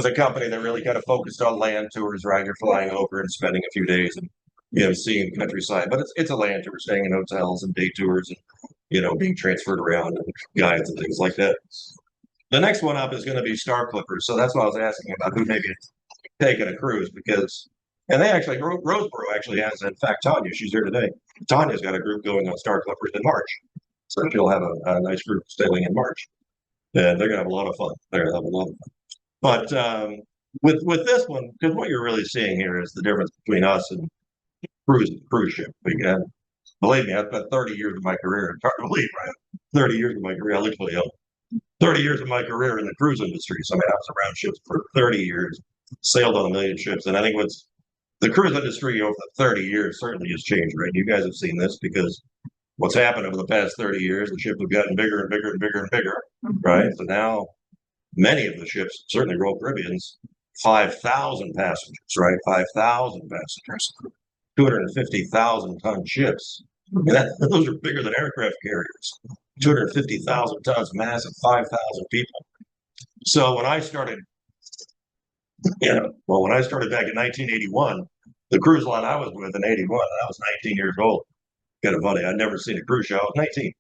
a company that really kind of focused on land tours, right? You're flying over and spending a few days and seeing the countryside, but it's a land tour, staying in hotels and day tours and being transferred around and guides and things like that. The next one up is going to be Star Clippers. So that's why I was asking about who maybe taking a cruise and they actually, Roseborough actually has, in fact, Tanya, she's here today. Tanya's got a group going on Star Clippers in March. So she'll have a nice group sailing in March. And they're going to have a lot of fun. They're going to have a lot of fun. But with this one, because what you're really seeing here is the difference between us and cruise ship. Again, believe me, I've spent 30 years of my career, it's hard to believe, right? 30 years of my career, I literally 30 years of my career in the cruise industry. So I mean, I was around ships for 30 years, sailed on a million ships. And I think the cruise industry over the 30 years certainly has changed, right? You guys have seen this because what's happened over the past 30 years, the ships have gotten bigger and bigger and bigger and bigger, right? So now many of the ships, certainly Royal Caribbean's, 5,000 passengers, right? 5,000 passengers, 250,000 ton ships. And those are bigger than aircraft carriers. 250,000 tons, massive, 5,000 people. So when I started, when I started back in 1981, the cruise line I was with in 81, I was 19 years old. Kind of funny. I'd never seen a cruise show. I was 19.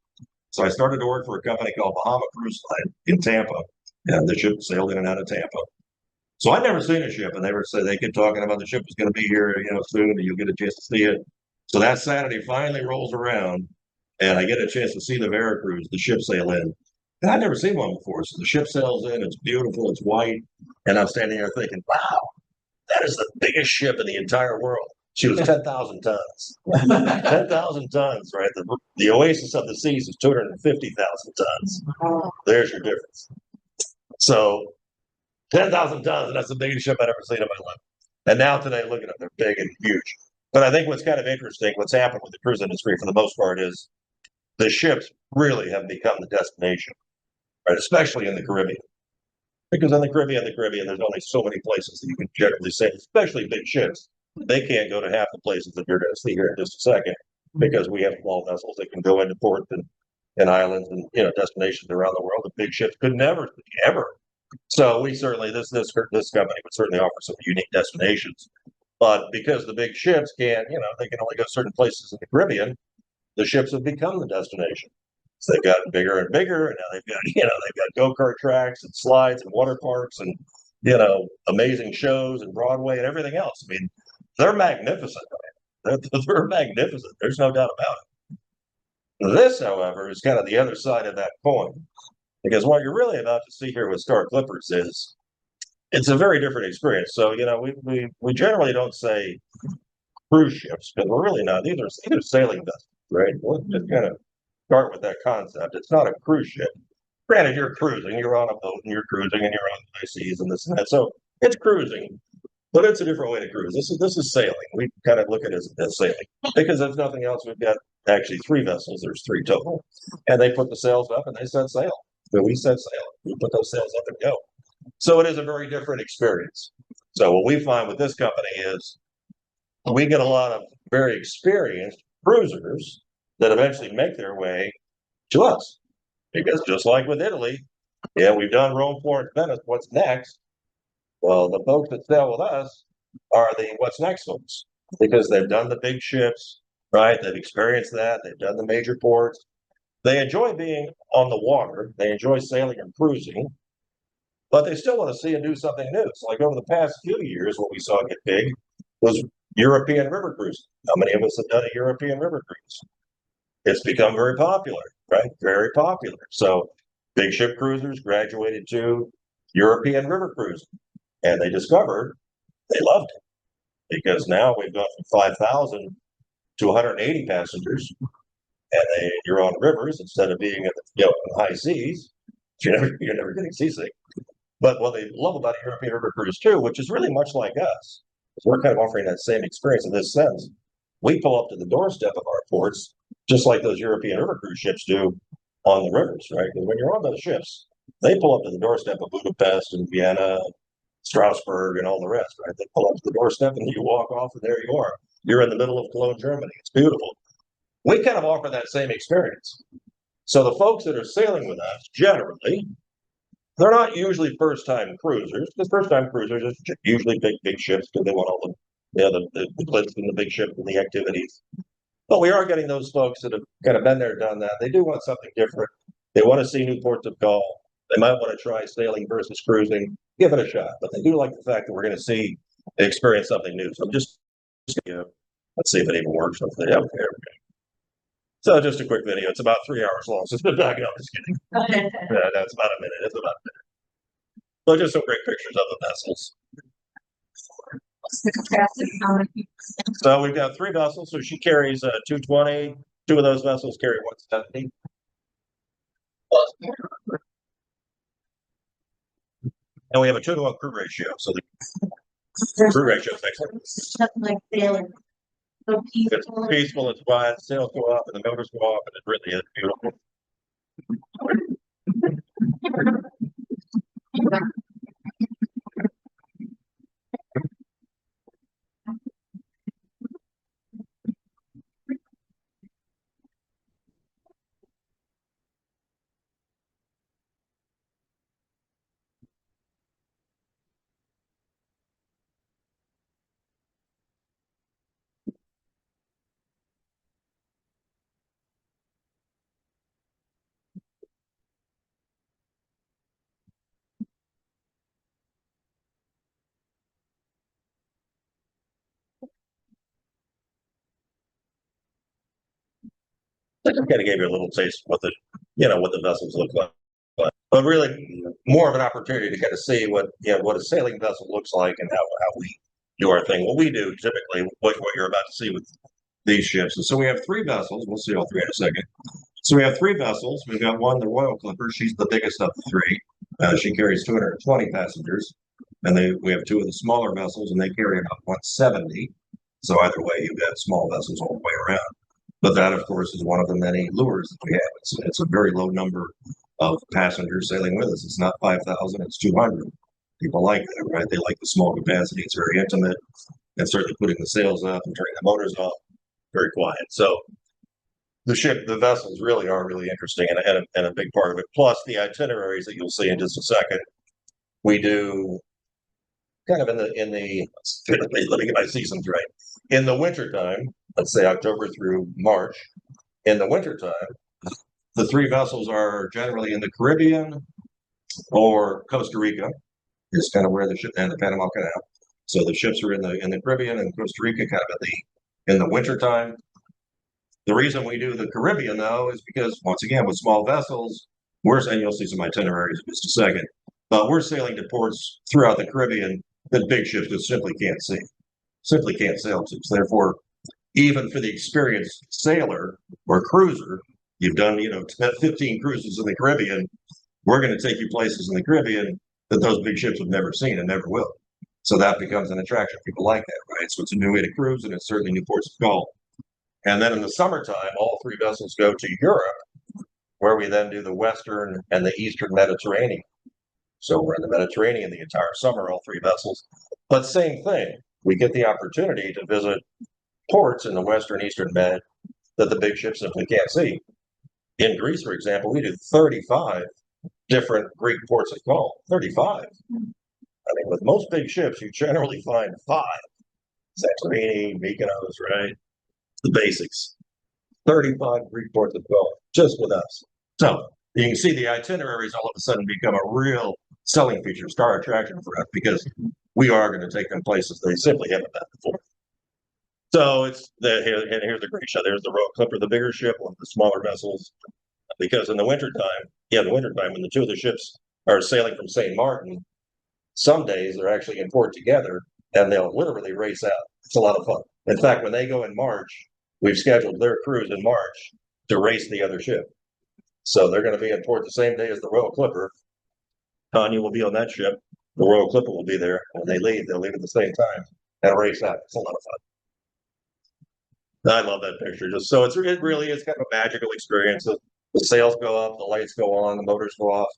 So I started to work for a company called Bahama Cruise Line in Tampa. And the ship sailed in and out of Tampa. So I'd never seen a ship, and they kept talking about the ship was going to be here, soon, and you'll get a chance to see it. So that Saturday finally rolls around, and I get a chance to see the Veracruz, the ship sail in. And I'd never seen one before. So the ship sails in, it's beautiful, it's white, and I'm standing there thinking, wow, that is the biggest ship in the entire world. She was 10,000 tons. 10,000 tons, right? The Oasis of the Seas is 250,000 tons. There's your difference. So 10,000 tons, and that's the biggest ship I've ever seen in my life. And now today, look at them, they're big and huge. But I think what's kind of interesting, what's happened with the cruise industry for the most part is the ships really have become the destination, right? Especially in the Caribbean. Because in the Caribbean, there's only so many places that you can generally sail, especially big ships. They can't go to half the places that you're going to see here in just a second because we have small vessels that can go into ports and islands and destinations around the world. The big ships could never ever. So we certainly this company would certainly offer some unique destinations, but because the big ships can't, they can only go certain places in the Caribbean. The ships have become the destination. So they've gotten bigger and bigger, and now they've got go-kart tracks and slides and water parks and amazing shows and Broadway and everything else. I mean, they're magnificent. They're magnificent. There's no doubt about it. This, however, is kind of the other side of that coin, because what you're really about to see here with Star Clippers is it's a very different experience. So we generally don't say cruise ships because we're really not. These are sailing vessels, right? Let's just kind of start with that concept. It's not a cruise ship. Granted, you're cruising, you're on a boat and you're cruising and you're on the high seas and this and that. So it's cruising, but it's a different way to cruise. This is sailing. We kind of look at it as sailing because if nothing else, we've got actually 3 vessels. There's 3 total, and they put the sails up and they set sail. So we set sail. We put those sails up and go. So it is a very different experience. So what we find with this company is we get a lot of very experienced cruisers that eventually make their way to us. Because just like with Italy, we've done Rome, Florence, Venice. What's next? Well, the folks that sail with us are the what's next folks because they've done the big ships, right? They've experienced that. They've done the major ports. They enjoy being on the water. They enjoy sailing and cruising, but they still want to see and do something new. So, like over the past few years, what we saw get big was European river cruising. How many of us have done a European river cruise? It's become very popular, right? Very popular. So big ship cruisers graduated to European river cruising, and they discovered they loved it because now we've gone from 5,000 to 180 passengers, and you're on rivers instead of being in the high seas. You're never getting seasick. But what they love about a European river cruise too, which is really much like us, is we're kind of offering that same experience in this sense. We pull up to the doorstep of our ports just like those European river cruise ships do on the rivers, right? Because when you're on those ships, they pull up to the doorstep of Budapest and Vienna, Strasbourg, and all the rest, right? They pull up to the doorstep and you walk off, and there you are. You're in the middle of Cologne, Germany. It's beautiful. We kind of offer that same experience. So the folks that are sailing with us, generally, they're not usually first-time cruisers, because first-time cruisers are usually big ships because they want all the glitz and the big ship and the activities. But we are getting those folks that have kind of been there, done that. They do want something different. They want to see new ports of call. They might want to try sailing versus cruising. Give it a shot. But they do like the fact that we're going to experience something new. So let's see if it even works. Okay, there we go. So just a quick video. It's about 3 hours long. So it's been back up. Just kidding. That's about a minute. It's about a minute. So just some great pictures of the vessels. What's the capacity? How many people? So we've got 3 vessels. So she carries 220. 2 of those vessels carry 170. And we have a 2-to-1 crew ratio. So the crew ratio is excellent. Something like sailing. So It's peaceful, it's quiet, sails go up and the motors go off, and it really is beautiful. I just kind of gave you a little taste of what the vessels look like. But really more of an opportunity to kind of see what a sailing vessel looks like and how we do our thing. What we do typically, what you're about to see with these ships. And so we have 3 vessels. We'll see all 3 in a second. So we have 3 vessels. We've got one, the Royal Clipper. She's the biggest of the 3. She carries 220 passengers. And we have 2 of the smaller vessels, and they carry about 170. So either way, you've got small vessels all the way around. But that, of course, is one of the many lures that we have. It's a very low number of passengers sailing with us. It's not 5,000, it's 200. People like that, right? They like the small capacity. It's very intimate. and certainly putting the sails up and turning the motors off. Very quiet. So the vessels really are really interesting and a big part of it. Plus the itineraries that you'll see in just a second. We do kind of in the let me get my seasons right. In the wintertime, let's say October through March, in the wintertime, the three vessels are generally in the Caribbean or Costa Rica is kind of where the ship and the Panama Canal. So the ships are in the Caribbean and Costa Rica kind of in the wintertime. The reason we do the Caribbean though is because once again with small vessels, and you'll see some itineraries in just a second, but we're sailing to ports throughout the Caribbean that big ships just simply can't see, simply can't sail to. So therefore, even for the experienced sailor or cruiser, you've done 15 cruises in the Caribbean. We're going to take you places in the Caribbean that those big ships have never seen and never will. So that becomes an attraction. People like that, right? So it's a new way to cruise, and it's certainly new ports of call. And then in the summertime, all three vessels go to Europe, where we then do the Western and the Eastern Mediterranean. So we're in the Mediterranean the entire summer, all three vessels. But same thing, we get the opportunity to visit ports in the Western Eastern Med that the big ships simply can't see. In Greece, for example, we do 35 different Greek ports of call. 35. I mean, with most big ships, you generally find 5. Santorini, Mykonos, right? The basics. 35 Greek ports of call just with us. So you can see the itineraries all of a sudden become a real selling feature, star attraction for us, because we are going to take them places they simply haven't been before. So here's the great shot. There's the Royal Clipper, the bigger ship, one of the smaller vessels. Because in the wintertime, when the two of the ships are sailing from St. Martin, some days they're actually in port together and they'll literally race out. It's a lot of fun. In fact, when they go in March, we've scheduled their cruise in March to race the other ship. So they're going to be in port the same day as the Royal Clipper. Tanya will be on that ship. The Royal Clipper will be there. When they leave, they'll leave at the same time and race out. It's a lot of fun. I love that picture. Just so it really is kind of a magical experience. The sails go up, the lights go on, the motors go off.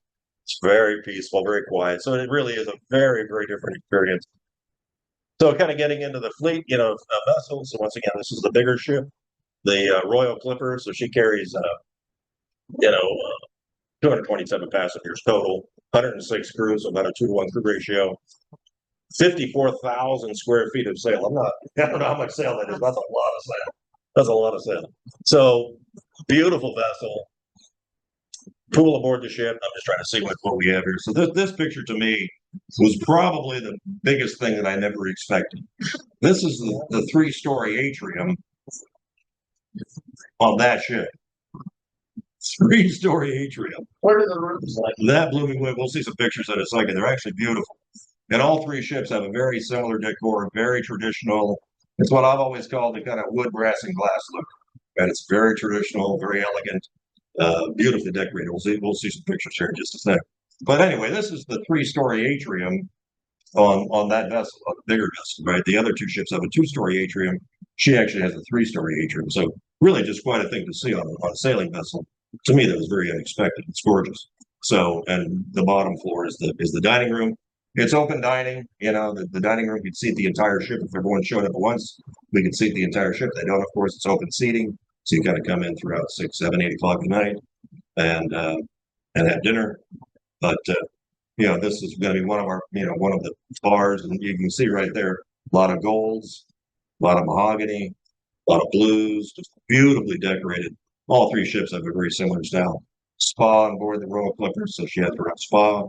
It's very peaceful, very quiet. So it really is a very, very different experience. So kind of getting into the fleet, vessels. So once again, this is the bigger ship, the Royal Clipper. So she carries, 227 passengers total, 106 crews, so about a 2-to-1 crew ratio. 54,000 square feet of sail. I don't know how much sail that is. That's a lot of sail. That's a lot of sail. So beautiful vessel. Pool aboard the ship. I'm just trying to see what we have here. So this picture to me was probably the biggest thing that I never expected. This is the 3-story atrium on that ship. 3-story atrium. What are the rooms like? That blew me away. We'll see some pictures in a second. They're actually beautiful. And all three ships have a very similar decor, very traditional. It's what I've always called the kind of wood, brass, and glass look. And it's very traditional, very elegant, beautifully decorated. We'll see some pictures here in just a sec. But anyway, this is the 3-story atrium on that vessel, on the bigger vessel, right? The other two ships have a 2-story atrium. She actually has a 3-story atrium. So really just quite a thing to see on a sailing vessel. To me, that was very unexpected. It's gorgeous. So, and the bottom floor is the dining room. It's open dining, the dining room, you'd seat the entire ship. If everyone showed up at once, we could seat the entire ship. They don't, of course, it's open seating. So you kind of come in throughout 6, 7, 8 o'clock at night and have dinner. But, this is going to be one of the bars. And you can see right there, a lot of golds, a lot of mahogany, a lot of blues, just beautifully decorated. All three ships have a very similar style. Spa on board the Royal Clipper, so she has her own spa.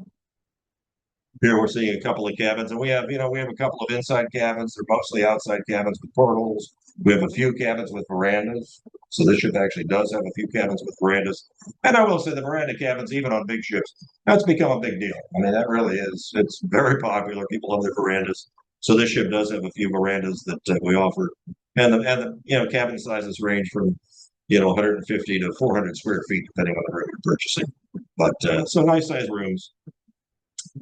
Here we're seeing a couple of cabins, and we have a couple of inside cabins. They're mostly outside cabins with portholes. We have a few cabins with verandas. So this ship actually does have a few cabins with verandas. And I will say the veranda cabins, even on big ships, that's become a big deal. I mean, that really is. It's very popular. People love their verandas. So this ship does have a few verandas that we offer. And the cabin sizes range from 150 to 400 square feet, depending on the room you're purchasing. But so nice size rooms.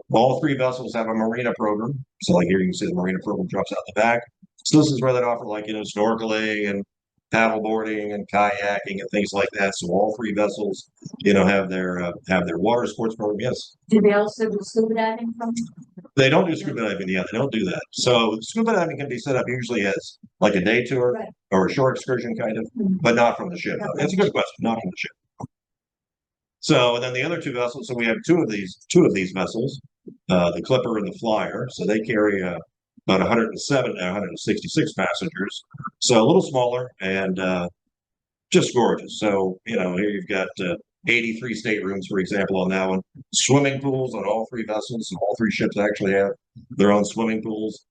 All three vessels have a marina program. So like here you can see the marina program drops out the back. So this is where they offer snorkeling and paddle boarding and kayaking and things like that. So all three vessels, have their water sports program. Yes. Do they also do scuba diving from? They don't do scuba diving yet. They don't do that. So scuba diving can be set up usually as like a day tour Right. or a shore excursion kind of, but not from the ship. It's a good question. Not from the ship. So, and then the other two vessels. So we have two of these vessels, the Clipper and the Flyer. So they carry about 107 to 166 passengers. So a little smaller and just gorgeous. So here you've got 83 staterooms, for example, on that one. Swimming pools on all three vessels. So all three ships actually have their own swimming pools.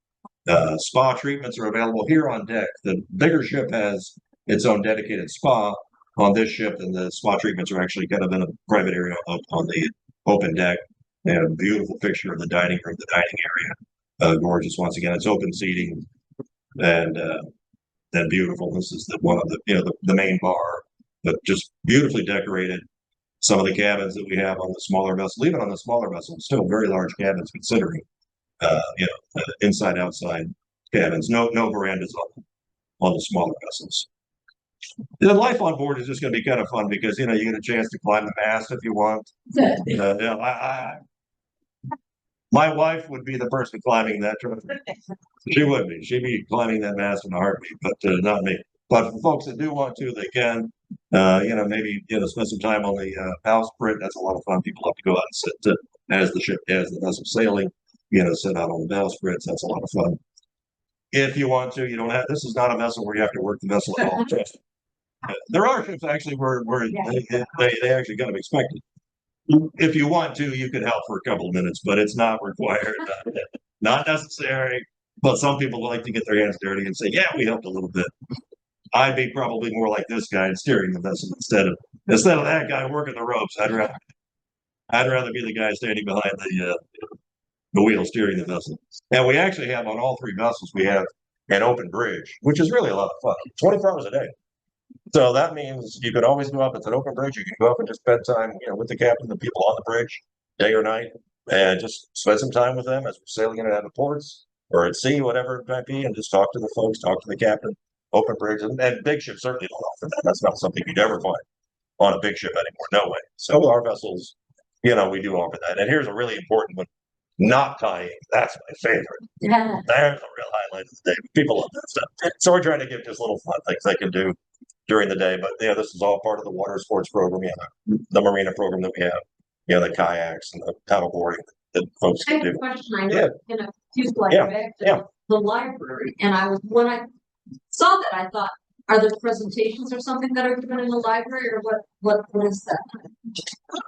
Spa treatments are available here on deck. The bigger ship has its own dedicated spa on this ship, and the spa treatments are actually kind of in a private area up on the open deck. They have a beautiful picture of the dining room, the dining area. Gorgeous. Once again, it's open seating and beautiful. This is one of the main bar, but just beautifully decorated. Some of the cabins that we have on the smaller vessel, even on the smaller vessel, still very large cabins considering inside outside cabins. No verandas on the smaller vessels. The life on board is just going to be kind of fun because you get a chance to climb the mast if you want. My wife would be the person climbing that. She would be. She'd be climbing that mast in a heartbeat, but not me. But for folks that do want to, they can. Maybe spend some time on the bowsprit. That's a lot of fun. People love to go out and sit as the vessel sailing. Sit out on the bowsprits. That's a lot of fun. If you want to, you don't have. This is not a vessel where you have to work the vessel at all. There are ships actually where they actually kind of expect it. If you want to, you could help for a couple of minutes, but it's not required, not necessary. But some people like to get their hands dirty and say, "Yeah, we helped a little bit." I'd be probably more like this guy steering the vessel instead of that guy working the ropes. I'd rather be the guy standing behind the wheel steering the vessel. And we actually have on all three vessels we have an open bridge, which is really a lot of fun. 24 hours a day. So that means you can always go up. It's an open bridge. You can go up and just spend time, with the captain, the people on the bridge, day or night, and just spend some time with them as we're sailing in and out of ports or at sea, whatever it might be, and just talk to the folks, talk to the captain. Open bridge and big ships certainly don't offer that. That's not something you'd ever find on a big ship anymore. No way. So our vessels, we do offer that. And here's a really important one: not tying. That's my favorite. Yeah. There's a real highlight of the day. People love that stuff. So we're trying to give just little fun things they can do during the day. But this is all part of the water sports program. The marina program that we have. The kayaks and the paddle boarding that folks I can have a do. question. I know Yeah. in a few slides Yeah. back to Yeah. the library, and when I saw that, I thought, are there presentations or something that are given in the library, or what is that?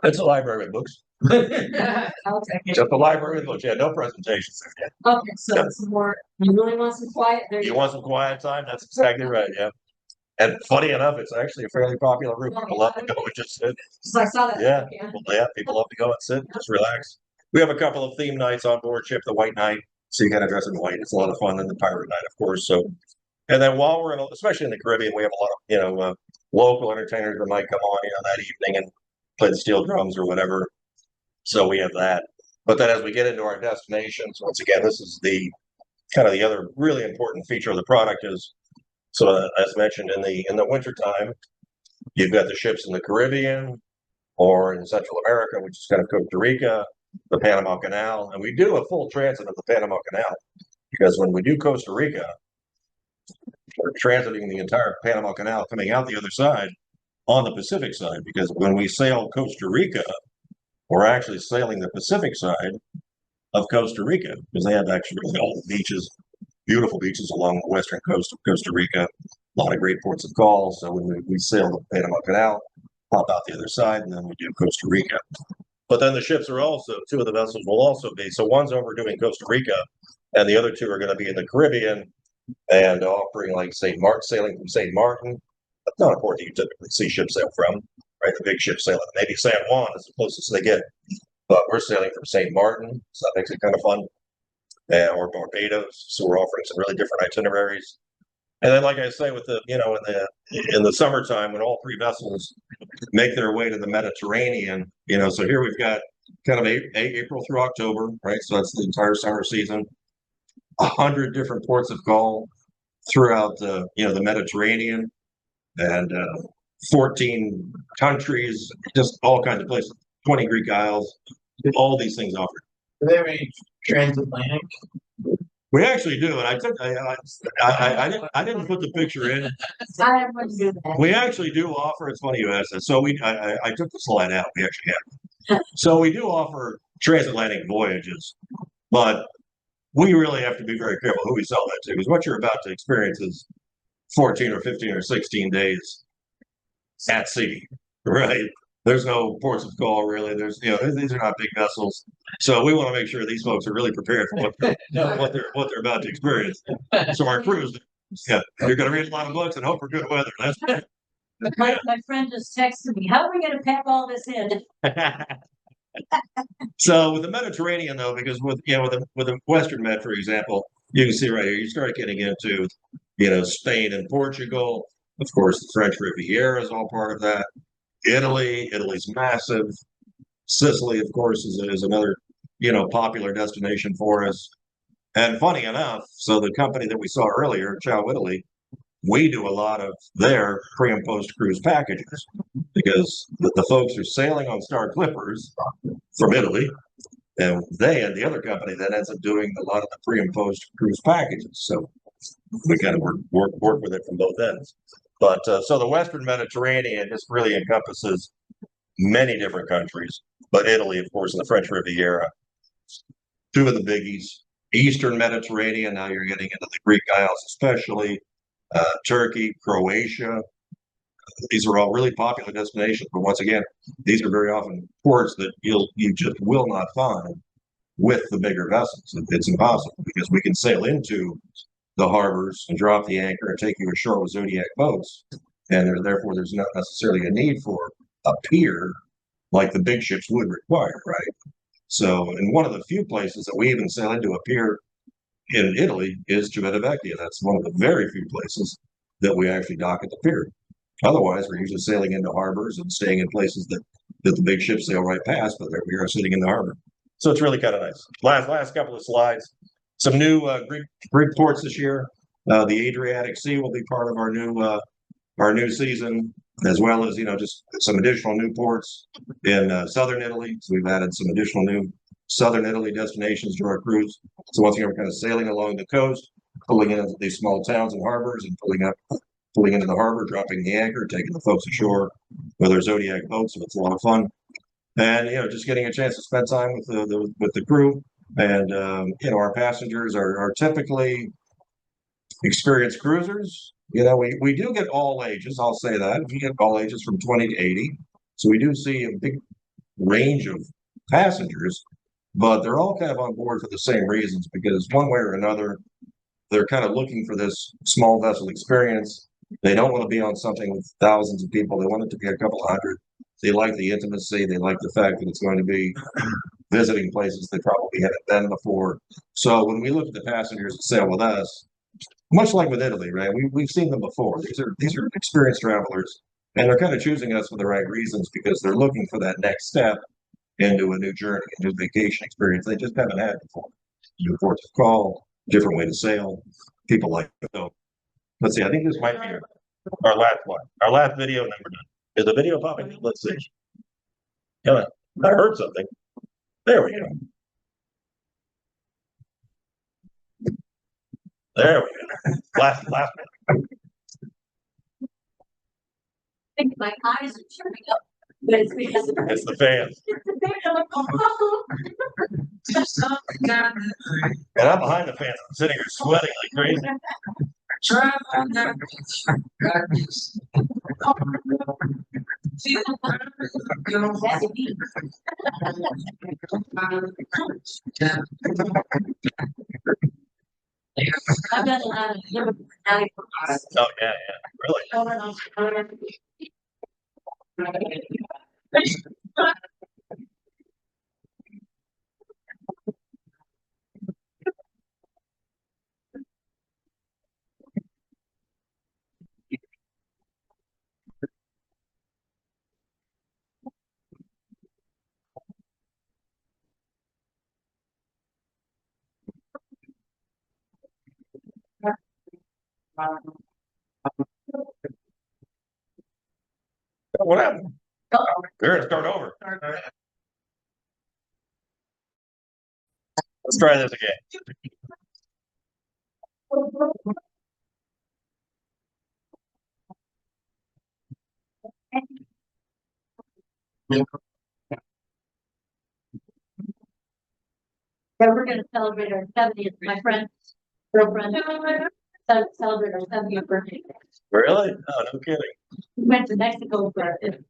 It's a library with books. Okay. Just a library with books. Yeah, no presentations. Okay, so it's more, you really want some quiet, there You want some quiet time? That's exactly right. Yeah. And funny enough, it's actually a fairly popular route. People love to go and just sit. So I saw that. Yeah. Okay. Well, yeah, people love to go and sit and just relax. We have a couple of theme nights on board ship, the White Night. So you got to dress in white. It's a lot of fun. And the Pirate Night, of course. So, and then while we're especially in the Caribbean, we have a lot of, local entertainers that might come on, that evening and play the steel drums or whatever. So we have that. But then as we get into our destinations, once again, this is the kind of the other really important feature of the product is, so as mentioned in the wintertime, you've got the ships in the Caribbean or in Central America, which is kind of Costa Rica, the Panama Canal, and we do a full transit of the Panama Canal because when we do Costa Rica, we're transiting the entire Panama Canal coming out the other side on the Pacific side because when we sail Costa Rica, we're actually sailing the Pacific side of Costa Rica because they have actually all the beaches, beautiful beaches along the western coast of Costa Rica, a lot of great ports of call. So when we sail the Panama Canal, pop out the other side, and then we do Costa Rica. But then the ships are also, two of the vessels will also be, so one's over doing Costa Rica, and the other two are going to be in the Caribbean and offering like St. Martin, sailing from St. Martin. That's not a port that you typically see ships sail from, right? The big ships sailing, maybe San Juan is the closest they get. But we're sailing from St. Martin, so that makes it kind of fun. Or Barbados, so we're offering some really different itineraries. And then, like I say, with the in the summertime, when all three vessels make their way to the Mediterranean, so here we've got kind of April through October, right? So that's the entire summer season. 100 different ports of call throughout the Mediterranean, and 14 countries, just all kinds of places. 20 Greek Isles, all these things offered. Do they have any transatlantic? We actually do, and I didn't put the picture in. I wouldn't do that. We actually do offer. It's funny you asked that. So I took the slide out. We actually have. So we do offer transatlantic voyages, but we really have to be very careful who we sell that to, because what you're about to experience is 14 or 15 or 16 days at sea, right? There's no ports of call really. There's these are not big vessels, so we want to make sure these folks are really prepared for what they're about to experience. So our crews, yeah, you're going to read a lot of books and hope for good weather. That's My friend just texted me, how are we gonna pack all this in? So with the Mediterranean though, because with the Western Med, for example, you can see right here, you start getting into Spain and Portugal. Of course, the French Riviera is all part of that. Italy's massive. Sicily, of course, is another popular destination for us. And funny enough, so the company that we saw earlier, Ciao Italy, we do a lot of their pre and post cruise packages because the folks are sailing on Star Clippers from Italy, and they and the other company that ends up doing a lot of the pre and post cruise packages. So we kind of work with it from both ends. But so the Western Mediterranean just really encompasses many different countries, but Italy, of course, and the French Riviera, two of the biggies. Eastern Mediterranean, now you're getting into the Greek Isles, especially Turkey, Croatia. These are all really popular destinations, but once again, these are very often ports that you just will not find with the bigger vessels. It's impossible because we can sail into the harbors and drop the anchor and take you ashore with Zodiac boats, and therefore there's not necessarily a need for a pier like the big ships would require, right? So, and one of the few places that we even sail into a pier in Italy is Civitavecchia. That's one of the very few places that we actually dock at the pier. Otherwise, we're usually sailing into harbors and staying in places that the big ships sail right past, but there we are sitting in the harbor. So it's really kind of nice. Last couple of slides. Some new Greek ports this year. The Adriatic Sea will be part of our new season, as well as just some additional new ports in southern Italy. So we've added some additional new southern Italy destinations to our cruise. So once again, we're kind of sailing along the coast, pulling into these small towns and harbors, and pulling into the harbor, dropping the anchor, taking the folks ashore with our Zodiac boats. So it's a lot of fun, and just getting a chance to spend time with the crew. And our passengers are typically experienced cruisers. We do get all ages. I'll say that we get all ages from 20 to 80. So we do see a big range of passengers, but they're all kind of on board for the same reasons, because one way or another, they're kind of looking for this small vessel experience. They don't want to be on something with thousands of people. They want it to be a couple hundred. They like the intimacy. They like the fact that it's going to be visiting places they probably haven't been before. So when we look at the passengers that sail with us, much like with Italy, right? We've seen them before. These are experienced travelers, and they're kind of choosing us for the right reasons because they're looking for that next step into a new journey, a new vacation experience they just haven't had before. New ports of call, different way to sail. People like it. So let's see. I think this might be our last one. Our last video, and then we're done. Is the video popping? Let's see. Yeah, I heard something. There we go. There we go. Last minute. I think my eyes are turning up, but it's because of It's the fans. And I'm behind the fans. I'm sitting here sweating like crazy. I've done a lot of Oh yeah, really. What happened? They're gonna start over. Let's try this again. Yeah, we're gonna celebrate our 70th, my friend, girlfriend, celebrate our 70th birthday. Really? Oh, no kidding. We went to Mexico for it.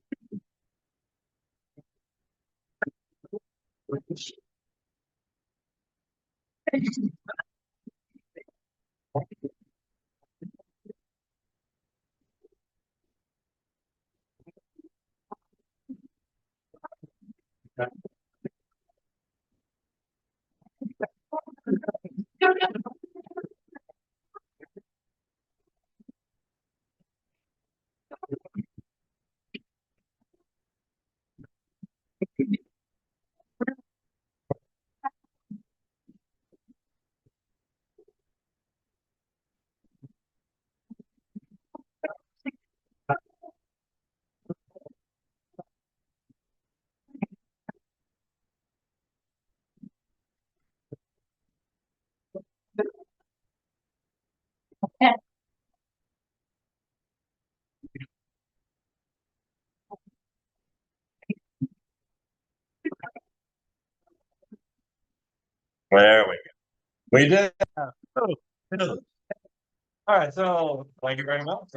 There we go. We did. Oh, all right. So thank you very much.